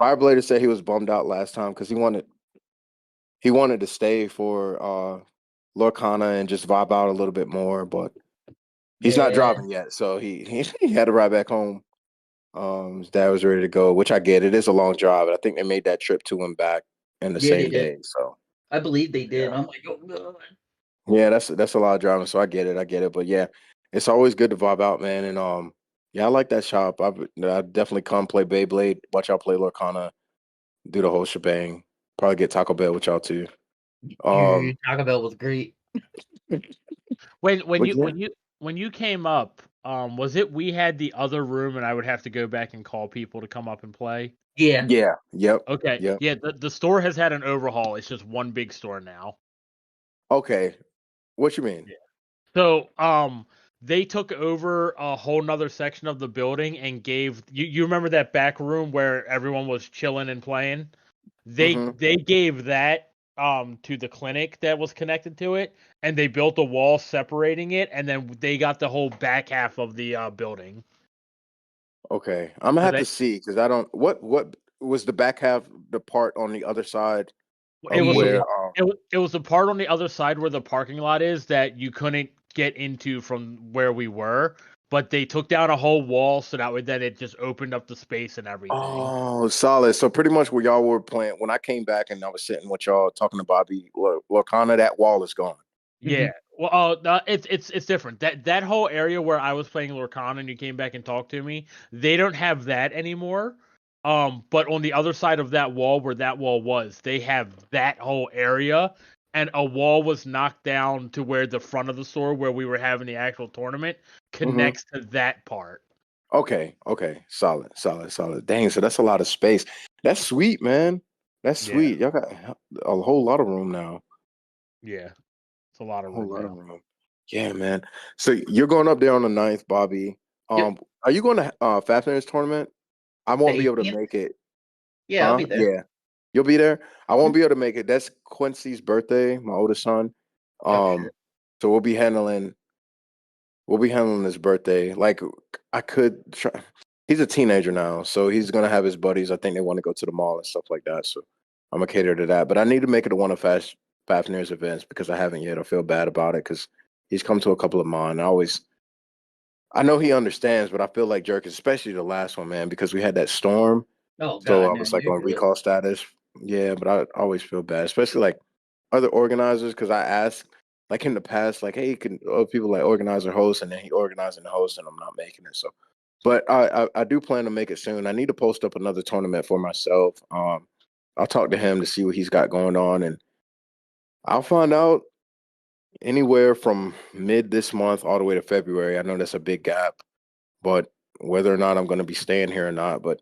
Fireblader said he was bummed out last time because he wanted to stay for Lorcana and just vibe out a little bit more, but he's not Yeah. driving yet, so he had to ride back home. His dad was ready to go, which I get. It is a long drive. I think they made that trip to and back in the Yeah, they same did. day. So I believe they did. yeah, I'm like, oh god. yeah, that's a lot of driving. So I get it. I get it. But yeah, it's always good to vibe out, man. And yeah, I like that shop. I definitely come play Beyblade, watch y'all play Lorcana, do the whole shebang. Probably get Taco Bell with y'all too. Yeah, Um, Taco Bell was great. When but you yeah, when you came up, was it we had the other room and I would have to go back and call people to come up and play? Yeah. yeah, yep, Okay, yep. yeah. The store has had an overhaul. It's just one big store now. Okay, what you mean? Yeah. So, they took over a whole nother section of the building and gave you remember that back room where everyone was chilling and playing? Mm-hmm. They gave that to the clinic that was connected to it, and they built a wall separating it, and then they got the whole back half of the building. Okay, I'm gonna So have to that see because I don't. What was the back half, the part on the other side it of was the Yeah. where? it was the part on the other side where the parking lot is that you couldn't get into from where we were, but they took down a whole wall so that way then it just opened up the space and everything. Oh, solid. So pretty much where y'all were playing when I came back and I was sitting with y'all talking to Bobby, Lorcana, that wall is gone. Yeah. Hmm. Well, no, it's different. That whole area where I was playing Lorcan and you came back and talked to me, they don't have that anymore. But on the other side of that wall where that wall was, they have that whole area, and a wall was knocked down to where the front of the store where we were having the actual tournament Mm-hmm. connects to that part. Okay, okay, solid, solid, solid. Dang, so that's a lot of space. That's sweet, man. That's Yeah. sweet. Y'all got a whole lot of room now. Yeah. It's a lot A of whole room lot of now. room. Yeah, man. So you're going up there on the 9th, Bobby. Yep. Are you going to Fafner's tournament? I The won't be able to 18th? make it. Yeah, I'll Huh? be there. Yeah. You'll be there? I won't be able to make it. That's Quincy's birthday, my oldest son. Oh Um, shit. so we'll be handling his birthday. Like I could try. He's a teenager now, so he's gonna have his buddies. I think they want to go to the mall and stuff like that. So I'm gonna cater to that. But I need to make it to one of Fafner's events because I haven't yet. I feel bad about it because he's come to a couple of mine. I know he understands, but I feel like jerk, especially the last one, man, because we had that storm. Oh So God, I no, was like you're on good. recall status. Yeah, but I always feel bad, especially like other organizers, because I asked like in the past, like, hey, can other people like organize or host, and then he organizing the host, and I'm not making it. So, but I do plan to make it soon. I need to post up another tournament for myself. I'll talk to him to see what he's got going on, and I'll find out anywhere from mid this month all the way to February. I know that's a big gap, but whether or not I'm going to be staying here or not, but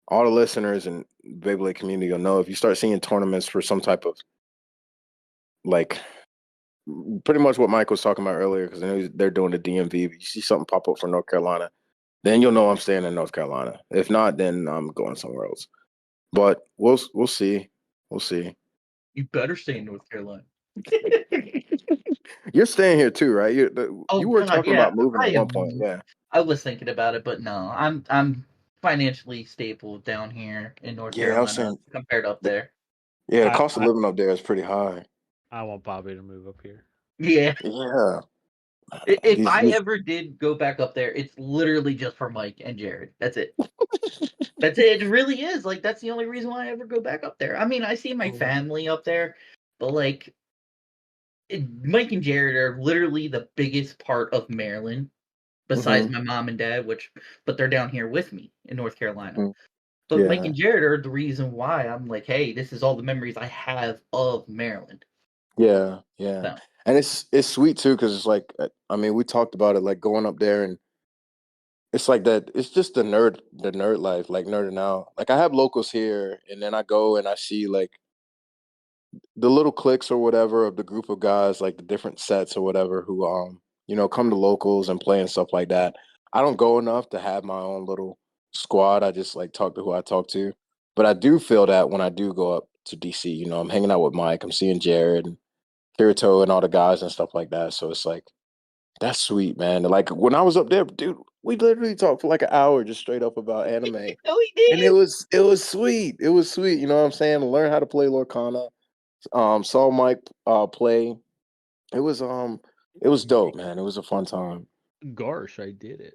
all the listeners and Beyblade community will know if you start seeing tournaments for some type of like pretty much what Mike was talking about earlier, because I know they're doing the DMV. But you see something pop up for North Carolina, then you'll know I'm staying in North Carolina. If not, then I'm going somewhere else. But we'll see. We'll see. You better stay in North Carolina. You're staying here too, right? Oh You were God, talking yeah. about moving I at one point. am. Yeah. I was thinking about it, but no, I'm financially stable down here in North Yeah, I was Carolina saying. compared up there. Yeah, the I, cost of I living up there is pretty high. I want Bobby to move up here. Yeah. Yeah. If These I these ever did go back up there, it's literally just for Mike and Jared. That's it. That's it. It really is. Like that's the only reason why I ever go back up there. I mean, I see my family up there, but like Mike and Jared are literally the biggest part of Maryland, besides hmm my mom and dad, but they're down here with me in North Carolina. hmm But Mike Yeah. and Jared are the reason why I'm like, hey, this is all the memories I have of Maryland. Yeah. Yeah. So And it's sweet too, because it's like I mean, we talked about it, like going up there, and it's like that. It's just the nerd life, like nerding out. Like I have locals here, and then I go and I see like the little cliques or whatever of the group of guys, like the different sets or whatever, who come to locals and play and stuff like that. I don't go enough to have my own little squad. I just like talk to who I talk to. But I do feel that when I do go up to DC, I'm hanging out with Mike, I'm seeing Jared and Kirito and all the guys and stuff like that. So it's like that's sweet, man. Like when I was up there, dude, we literally talked for like an hour just straight up about anime. no, he And it did. was it was sweet. It was sweet. You know what I'm saying? Learn how to play Lorcana. Saw Mike play. It was dope, man. It was a fun time. Gosh, I did it.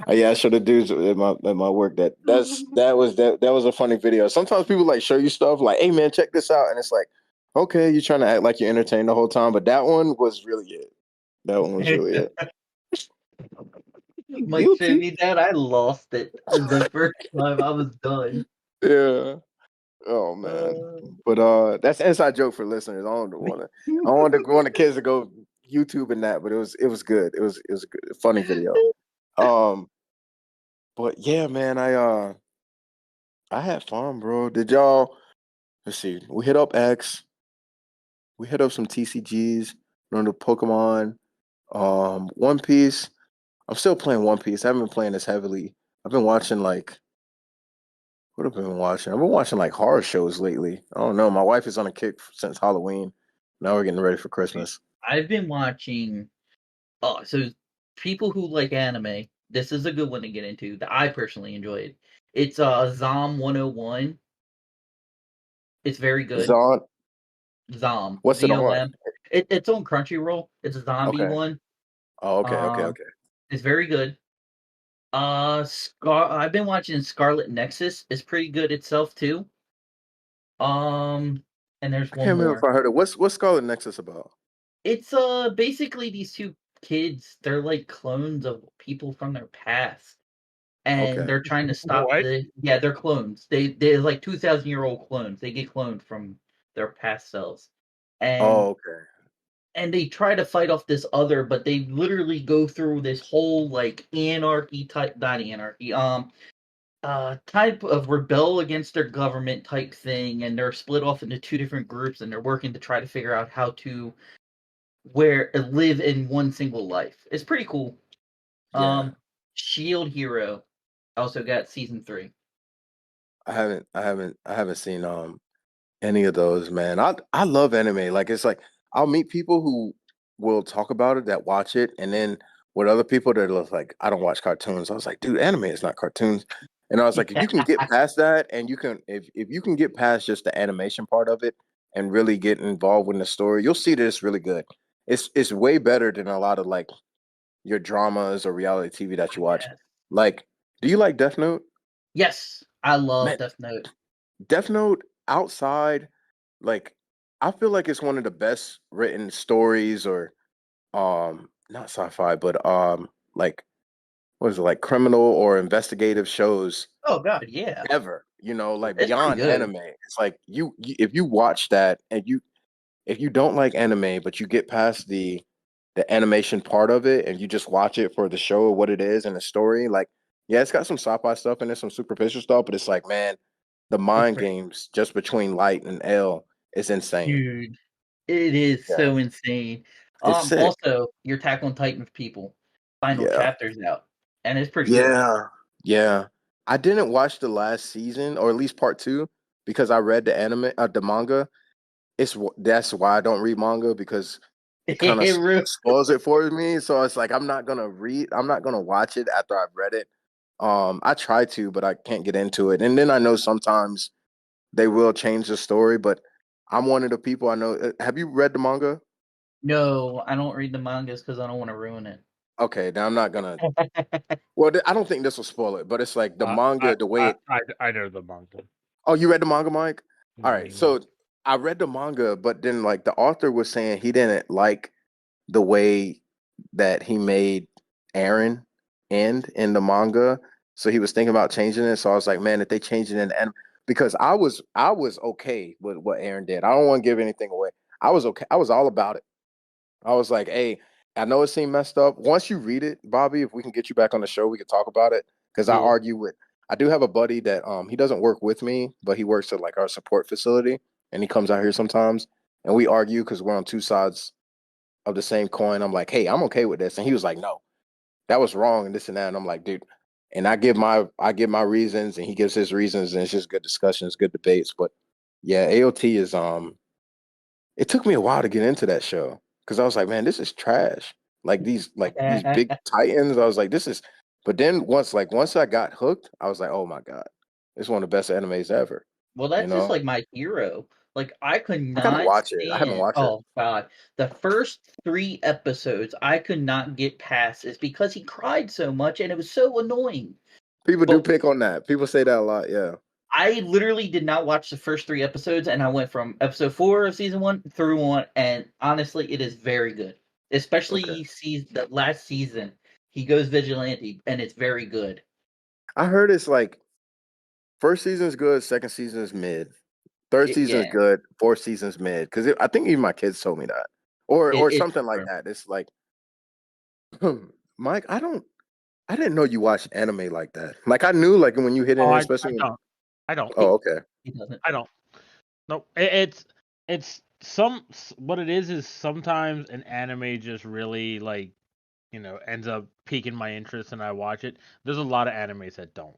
Yeah, I showed the dudes at my work that was a funny video. Sometimes people like show you stuff like, "Hey man, check this out," and it's like, okay, you're trying to act like you're entertained the whole time, but that one was really it. That one was really it. Mike showed Guilty. me that. I lost it the first time. I was done. Yeah. Oh man. Uh, But that's an inside joke for listeners. I don't want to go on the kids to go YouTube and that, but it was good. It was a good, funny video. Um, but yeah, man, I had fun, bro. Did y'all let's see, we hit up X, we hit up some TCGs, the Pokemon, One Piece. I'm still playing One Piece. I haven't been playing this heavily. I've been watching like what have I been watching? I've been watching like horror shows lately. I don't know. My wife is on a kick since Halloween. Now we're getting ready for Christmas. I've been watching. Oh, so people who like anime, this is a good one to get into. That I personally enjoy it. It's Zom 101. It's very Is good. on? Zom What's it on? ZOM. It's on Crunchyroll. It's a zombie Okay. one. Oh, okay, okay, Uh, okay. it's very good. I've been watching Scarlet Nexus. It's pretty good itself too. Um, and there's I one can't remember if more. I heard it. What's Scarlet Nexus about? It's basically these two kids. They're like clones of people from their past, and Okay. they're trying to stop What? the. Yeah, they're clones. They're like 2,000-year-old clones. They get cloned from their past selves, and Oh, okay. they try to fight off this other, but they literally go through this whole like anarchy type, not anarchy, type of rebel against their government type thing, and they're split off into two different groups, and they're working to try to figure out how to where live in one single life. It's pretty cool. Yeah. Shield Hero also got season 3. I haven't seen any of those, man. I love anime. Like it's like I'll meet people who will talk about it that watch it, and then with other people that are like, I don't watch cartoons. I was like, dude, anime is not cartoons. And I was like, if you can get past that, and if you can get past just the animation part of it and really get involved with the story, you'll see that it's really good. It's way better than a lot of like your dramas or reality TV that you watch. Yes. Like, do you like Death Note? Yes, I love Man, Death Note. Death Note outside, like I feel like it's one of the best written stories or not sci-fi, but like what is it, like criminal or investigative shows Oh god, yeah, ever, like it's pretty beyond good. anime. It's like if you watch that and if you don't like anime, but you get past the animation part of it and you just watch it for the show of what it is and the story, like yeah, it's got some sci-fi stuff in it, some superficial stuff, but it's like, man, the It's mind pretty games just between Light and L is insane. huge. It is Yeah. so insane. It's sick. Also, your Attack on Titan people final Yeah. chapters out, and it's pretty good. Yeah. Yeah. I didn't watch the last season or at least part two because I read the anime, the manga. That's why I don't read manga because it kind of It really, spoils it for me. So it's like I'm not gonna watch it after I've read it. I try to, but I can't get into it. And then I know sometimes they will change the story, but I'm one of the people I know. Have you read the manga? no, I don't read the mangas because I don't want to ruin it. Okay, now I'm not gonna. Well, I don't think this will spoil it, but it's like the I, manga, the way I it. I know the manga. Oh, you read the manga, Mike? All right, Mhm. so I read the manga, but then like the author was saying he didn't like the way that he made Aaron end in the manga. So he was thinking about changing it. So I was like, man, if they change it in the end, because I was okay with what Aaron did. I don't want to give anything away. I was okay. I was all about it. I was like, hey, I know it seemed messed up. Once you read it, Bobby, if we can get you back on the show, we can talk about it. Because Yeah, I do have a buddy that he doesn't work with me, but he works at like our support facility and he comes out here sometimes and we argue because we're on two sides of the same coin. I'm like, hey, I'm okay with this. And he was like, no, that was wrong and this and that. And I'm like, dude, and I give my reasons and he gives his reasons and it's just good discussions, good debates. But yeah, AOT is it took me a while to get into that show because I was like, man, this is trash. Like these big titans. I was like, this is but then once I got hooked, I was like, oh my God, it's one of the best animes ever. well, You that's just know? like my hero. Like I could I gotta not watch it. I haven't stand. watched it. Oh god, the first 3 episodes I could not get past is because he cried so much and it was so annoying. People do But pick on that. People say that a lot, yeah. I literally did not watch the first 3 episodes, and I went from episode 4 of season 1 through 1, and honestly, it is very good. Okay. Especially the last season, he goes vigilante, and it's very good. I heard it's like first season is good, second season is mid. Third season is Yeah, good, fourth season is mid. Because I think even my kids told me that. Or it's something like true. that. It's like Mike, I didn't know you watched anime like that. Like I knew like when you hit Oh, it, I especially when don't. I don't. oh okay. He doesn't. I don't. No, it's what it is sometimes an anime just really like ends up piquing my interest and I watch it. There's a lot of animes that don't.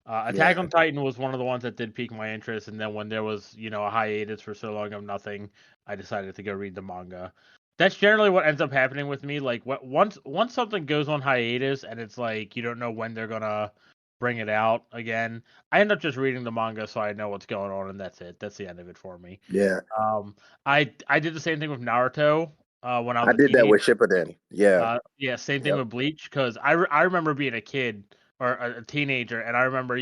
Attack Yeah. on Titan was one of the ones that did pique my interest, and then when there was a hiatus for so long of nothing, I decided to go read the manga. That's generally what ends up happening with me. Like once something goes on hiatus and it's like you don't know when they're gonna bring it out again, I end up just reading the manga so I know what's going on, and that's it. That's the end of it for me. Yeah. I did the same thing with Naruto when I I was a did that with teenager. Shippuden. Yeah. Yeah, same thing Yep. with Bleach because I remember being a kid or a teenager and I remember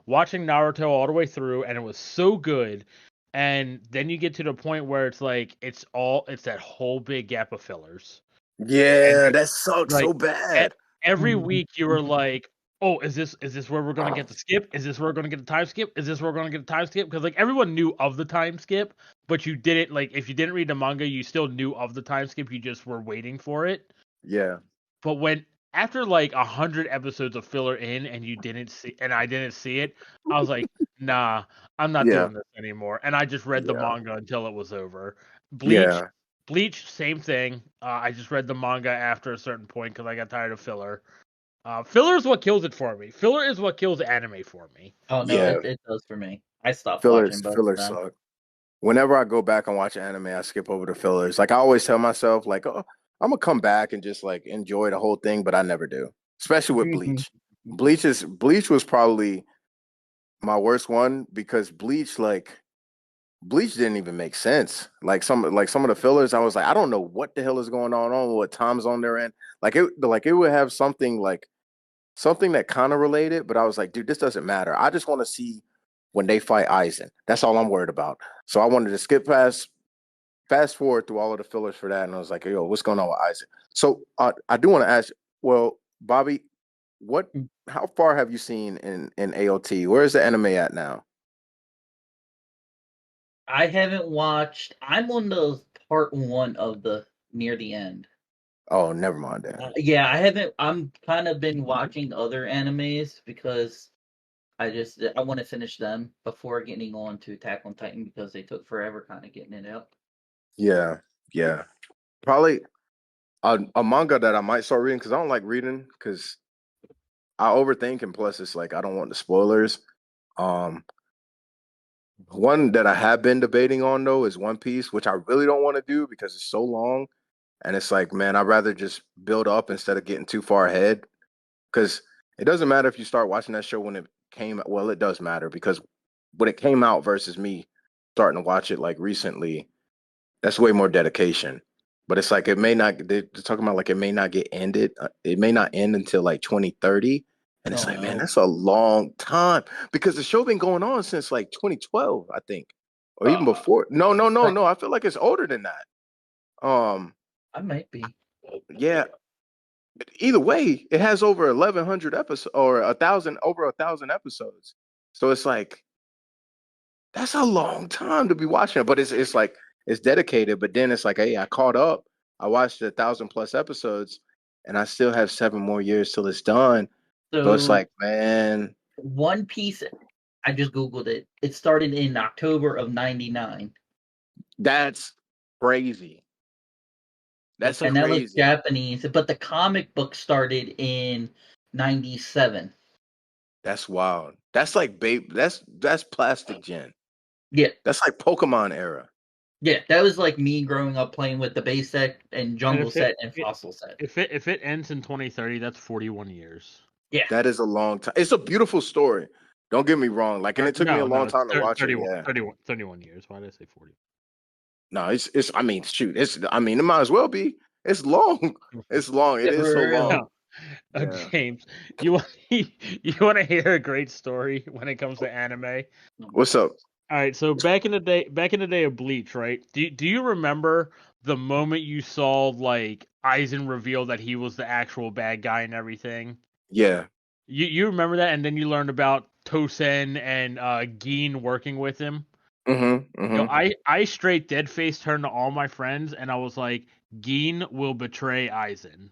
watching Naruto all the way through and it was so good, and then you get to the point where it's like it's that whole big gap of fillers, and Yeah, that sucks like so e- bad. every week you were like, oh, is this where we're gonna get the skip? Is this where we're gonna get the time skip? Is this where we're gonna get the time skip? Because like everyone knew of the time skip, but you didn't like if you didn't read the manga, you still knew of the time skip. You just were waiting for it. Yeah. But when after like 100 episodes of filler in and you didn't see and I didn't see it, I was like, nah, I'm not Yeah. doing this anymore. And I just read the Yeah. manga until it was over. Bleach, Yeah. Bleach, same thing. I just read the manga after a certain point because I got tired of filler. Filler is what kills it for me. Filler is what kills anime for me. Oh no, Yeah. it does for me. I stopped watching Fillers both of fillers them. suck. Whenever I go back and watch anime, I skip over the fillers. Like I always tell myself, like, oh, I'm gonna come back and just like enjoy the whole thing, but I never do. Especially with Bleach. Bleach was probably my worst one because Bleach didn't even make sense. Like some of the fillers, I was like, I don't know what the hell is going on what time zone they're in. Like it would have something like something that kind of related, but I was like, dude, this doesn't matter. I just want to see when they fight Aizen. That's all I'm worried about. So I wanted to fast forward through all of the fillers for that, and I was like, yo, what's going on with Aizen? So I do want to ask, well, Bobby, what? How far have you seen in AOT? Where is the anime at now? I haven't watched. I'm on the part one of the near the end. Oh, never mind that. Yeah, I haven't. I'm kind of been watching other animes because I want to finish them before getting on to Attack on Titan because they took forever kind of getting it out. Yeah, yeah. Probably a manga that I might start reading because I don't like reading because I overthink, and plus it's like I don't want the spoilers. Um, One that I have been debating on though is One Piece, which I really don't want to do because it's so long. And it's like, man, I'd rather just build up instead of getting too far ahead. Because it doesn't matter if you start watching that show when it came. Well, it does matter because when it came out versus me starting to watch it like recently, that's way more dedication. But it's like it may not. They're talking about like it may not get ended. It may not end until like 2030. And it's Oh like, man, no. that's a long time because the show been going on since like 2012, I think, or even before. No, no, no, Right. no. I feel like it's older than that. I might be. Yeah. Either way, it has over 1,100 episodes or 1,000 over 1,000 episodes. So it's like that's a long time to be watching it, but it's like it's dedicated. But then it's like, hey, I caught up. I watched 1,000+ episodes, and I still have 7 more years till it's done. So it's So like, man, One Piece, I just googled it. It started in October of '99. that's crazy. That's And that was crazy. Japanese, but the comic book started in '97. That's wild. That's like babe. That's plastic gen. Yeah, That's like Pokemon era. yeah, that was like me growing up playing with the base set and And jungle set and fossil set. if it ends in 2030, that's 41 years. Yeah, That is a long time. It's a beautiful story. Don't get me wrong. Like, and Or, it took me a no, long no, time to watch it. 31, Yeah. 31, 31 years. Why did I say 40? No, it's. I mean, shoot. It's. I mean, it might as well be. It's long. It's long. It yeah, is so long. really. No, Yeah. James, you want you want to hear a great story when it comes to anime? What's up? All right, so back in the day of Bleach, right? Do you remember the moment you saw like Aizen reveal that he was the actual bad guy and everything? Yeah. You remember that, and then you learned about Tosen and Gin working with him. Mm-hmm. Yo, Mm-hmm. I straight dead face turned to all my friends, and I was like, Gin will betray Aizen.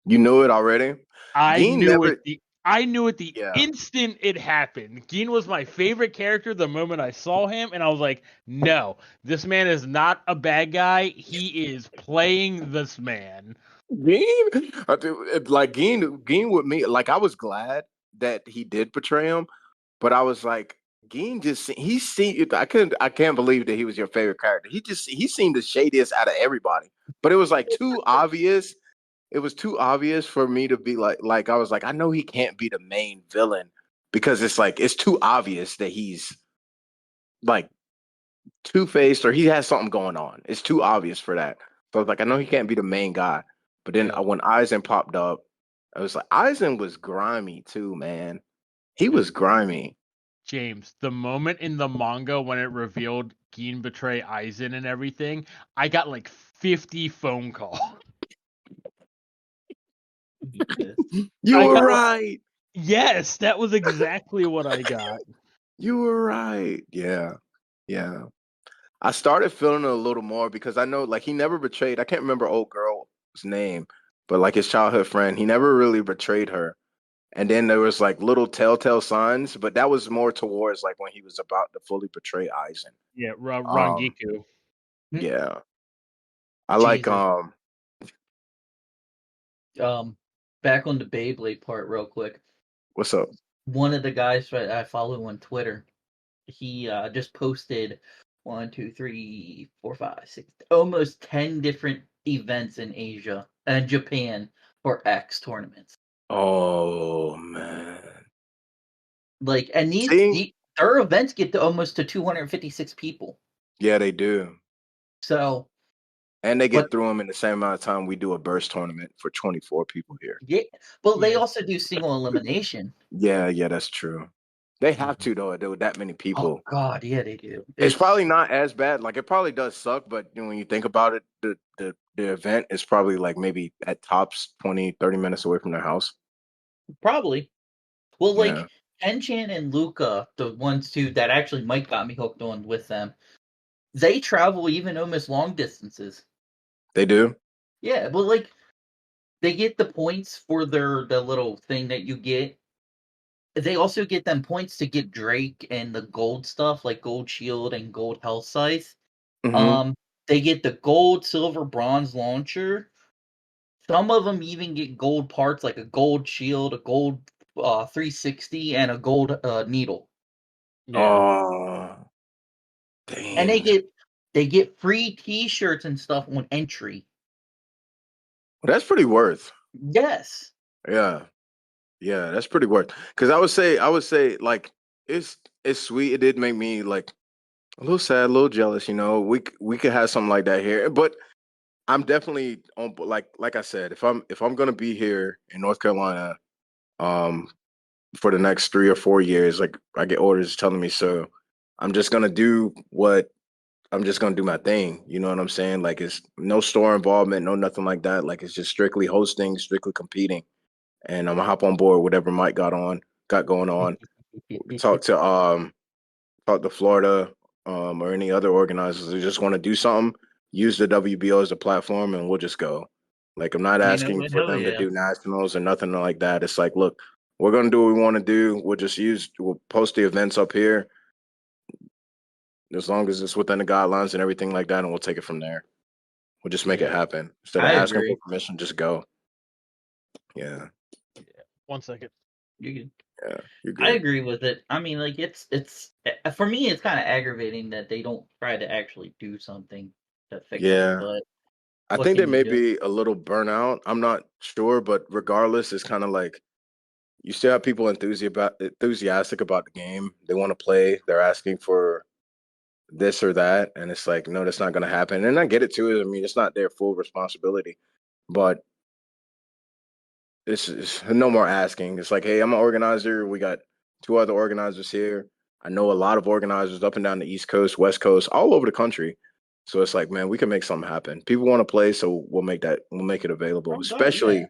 You knew it already. Geen never. I knew it the Yeah. instant it happened. Gin was my favorite character the moment I saw him, and I was like, no, this man is not a bad guy. He is playing this man. Geen. Like Geen. Geen with me. Like I was glad that he did betray him, but I was like, Geen just he seemed. I can't believe that he was your favorite character. He seemed the shadiest out of everybody. But it was like too obvious. It was too obvious for me to be like I was like, I know he can't be the main villain because it's like it's too obvious that he's like two-faced or he has something going on. It's too obvious for that. So I was like, I know he can't be the main guy. But then Yep. when Aizen popped up, I was like, Aizen was grimy too, man. He Yo, was grimy. James, the moment in the manga when it revealed Gin betray Aizen and everything, I got like 50 phone calls. Yes. You I were got right. yes, that was exactly what I got. You were right. Yeah. Yeah. I started feeling it a little more because I know like he never betrayed. I can't remember old girl's name, but like his childhood friend, he never really betrayed her. And then there was like little telltale signs, but that was more towards like when he was about to fully betray Aizen. Yeah, Um, Rangiku. yeah. I like Jesus. Back on the Beyblade part, real quick. what's up? One of the guys that I follow on Twitter, he just posted 1, 2, 3, 4, 5, 6, almost 10 different events in Asia and Japan for X tournaments. Oh man. Like, and See? their events get to almost to 256 people. Yeah, they do. So And they But get through them in the same amount of time we do a burst tournament for 24 people here. yeah, but they Yeah. also do single elimination. Yeah, that's true. They have Mhm. to though. With that many Oh people, God, yeah, they do. it's probably not as bad. Like it probably does suck, but when you think about it, the event is probably like maybe at tops 20, 30 minutes away from their house. Probably. Well, Yeah, like Tenchan and Luca, the ones two that actually Mike got me hooked on with them. They travel even almost long distances. they do. Yeah, but like they get the points for the little thing that you get. They also get them points to get Drake and the gold stuff, like gold shield and gold health scythe. Hmm. Um, they get the gold, silver, bronze launcher. Some of them even get gold parts like a gold shield, a gold 360, and a gold needle. Yeah. Oh, And dang. they get free T-shirts and stuff on entry. Well, that's pretty worth. Yes. Yeah, that's pretty worth. Because I would say, like it's it's sweet. It did make me like a little sad, a little jealous. We could have something like that here, but I'm definitely on. Like I said, if I'm gonna be here in North Carolina, um, for the next 3 or 4 years, like I get orders telling me so, I'm just gonna do what I'm just gonna do my thing. You know what I'm saying? Like it's no store involvement, no nothing like that. Like it's just strictly hosting, strictly competing, and I'm gonna hop on board whatever Mike got going on. Talk to talk to Florida, or any other organizers who just want to do something, use the WBO as a platform, and we'll just go. Like I'm not You know asking what? for Hell them to yeah. do nationals or nothing like that. It's like, look, we're gonna do what we want to do. We'll post the events up here as long as it's within the guidelines and everything like that, and we'll take it from there. We'll just make it Yeah. happen instead of I asking for agree. permission. Just go. Yeah, Yeah. 1 second. You can, yeah, you're I good. agree with it. I mean, like it's for me, it's kind of aggravating that they don't try to actually do something to fix it. Yeah, But I what think they can you may do? be a little burnout. I'm not sure, but regardless, it's kind of like you still have people enthusiastic about the game. They want to play. They're asking for this or that, and it's like, no, that's not going to happen. And I get it too. I mean, it's not their full responsibility, but it's no more asking. It's like, hey, I'm an organizer. We got two other organizers here. I know a lot of organizers up and down the East Coast, West Coast, all over the country. So it's like, man, we can make something happen. People want to play, so we'll make it available. Oh God,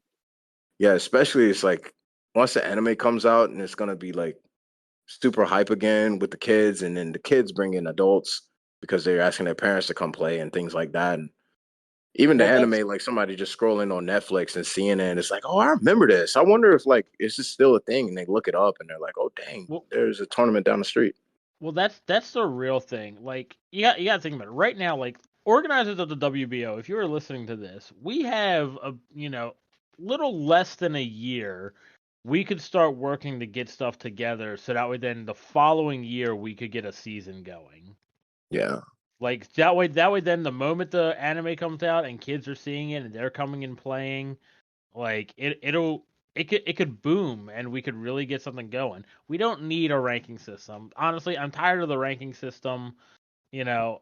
yeah. Especially it's like once the anime comes out and it's gonna be like super hype again with the kids, and then the kids bring in adults because they're asking their parents to come play and things like that. And even the Well, that's anime, like somebody just scrolling on Netflix and seeing it, it's like, oh, I remember this. I wonder if like is this still a thing? And they look it up and they're like, oh, dang, Well, there's a tournament down the street. well, that's the real thing. Like you got to think about it right now. Like organizers of the WBO, if you are listening to this, we have a little less than a year. We could start working to get stuff together, so that way then the following year we could get a season going. Yeah, Like that way then the moment the anime comes out and kids are seeing it and they're coming and playing, like it could boom and we could really get something going. We don't need a ranking system. Honestly, I'm tired of the ranking system. I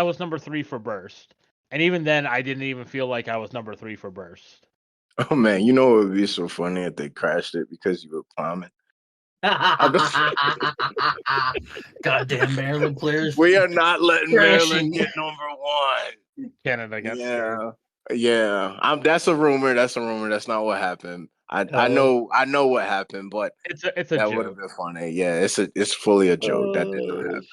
was number 3 for burst. And even then I didn't even feel like I was number 3 for burst. oh man, you know it would be so funny if they crashed it because you were climbing. I'm just- goddamn Maryland players we are not letting Maryland crashing. get number one. Canada got scared. Yeah, yeah. That's a rumor. That's a rumor. That's not what happened. Oh, I know what happened, but It's a that would have joke. been funny. Yeah, it's fully a joke. That did not oh happen.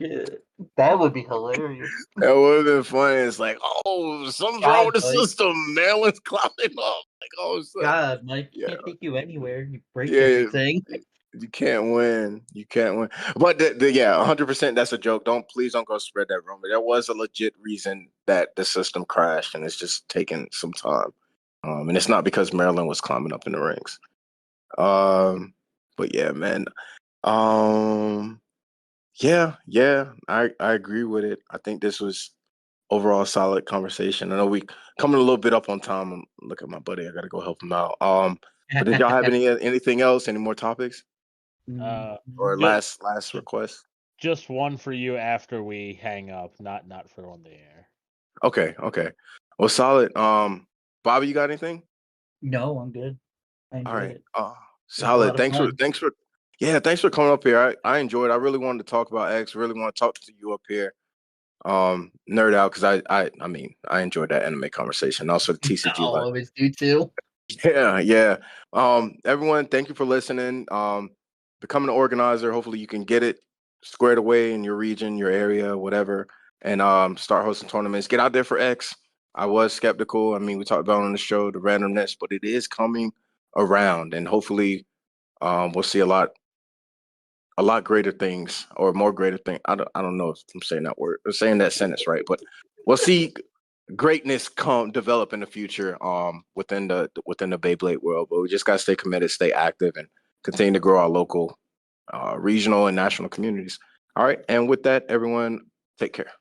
shit. That would be hilarious. That would have been funny. It's like, oh, something's wrong God, with the Mike. system. Maryland's climbing up. Like, oh, so, God, Mike yeah, can't take you anywhere. You break yeah. everything. You can't win. You can't win. But yeah, 100%. That's a joke. Please don't go spread that rumor. There was a legit reason that the system crashed, and it's just taking some time. And it's not because Maryland was climbing up in the ranks. But yeah, man. Um, yeah, I agree with it. I think this was overall solid conversation. I know we coming a little bit up on time. Look at my buddy. I gotta go help him out. But did y'all have anything else? Any more topics Uh or just last request? just one for you after we hang up, not for on the air. Okay. Well, solid. Bobby, you got anything? No, I'm good. I All enjoyed right. it. It was a Solid. lot of fun. Thanks for coming up here. I enjoyed. I really wanted to talk about X. Really want to talk to you up here. Nerd out because I mean I enjoyed that anime conversation. Also the TCG I'll live. always do too. Yeah. Everyone, thank you for listening. Becoming an organizer. Hopefully you can get it squared away in your region, your area, whatever, and start hosting tournaments. Get out there for X. I was skeptical. I mean, we talked about on the show the randomness, but it is coming around, and hopefully, we'll see a lot greater things or more greater things. I don't know if I'm saying that word or saying that sentence right, but we'll see greatness develop in the future within the Beyblade world. But we just gotta stay committed, stay active, and continue to grow our local regional and national communities. All right, and with that, everyone, take care.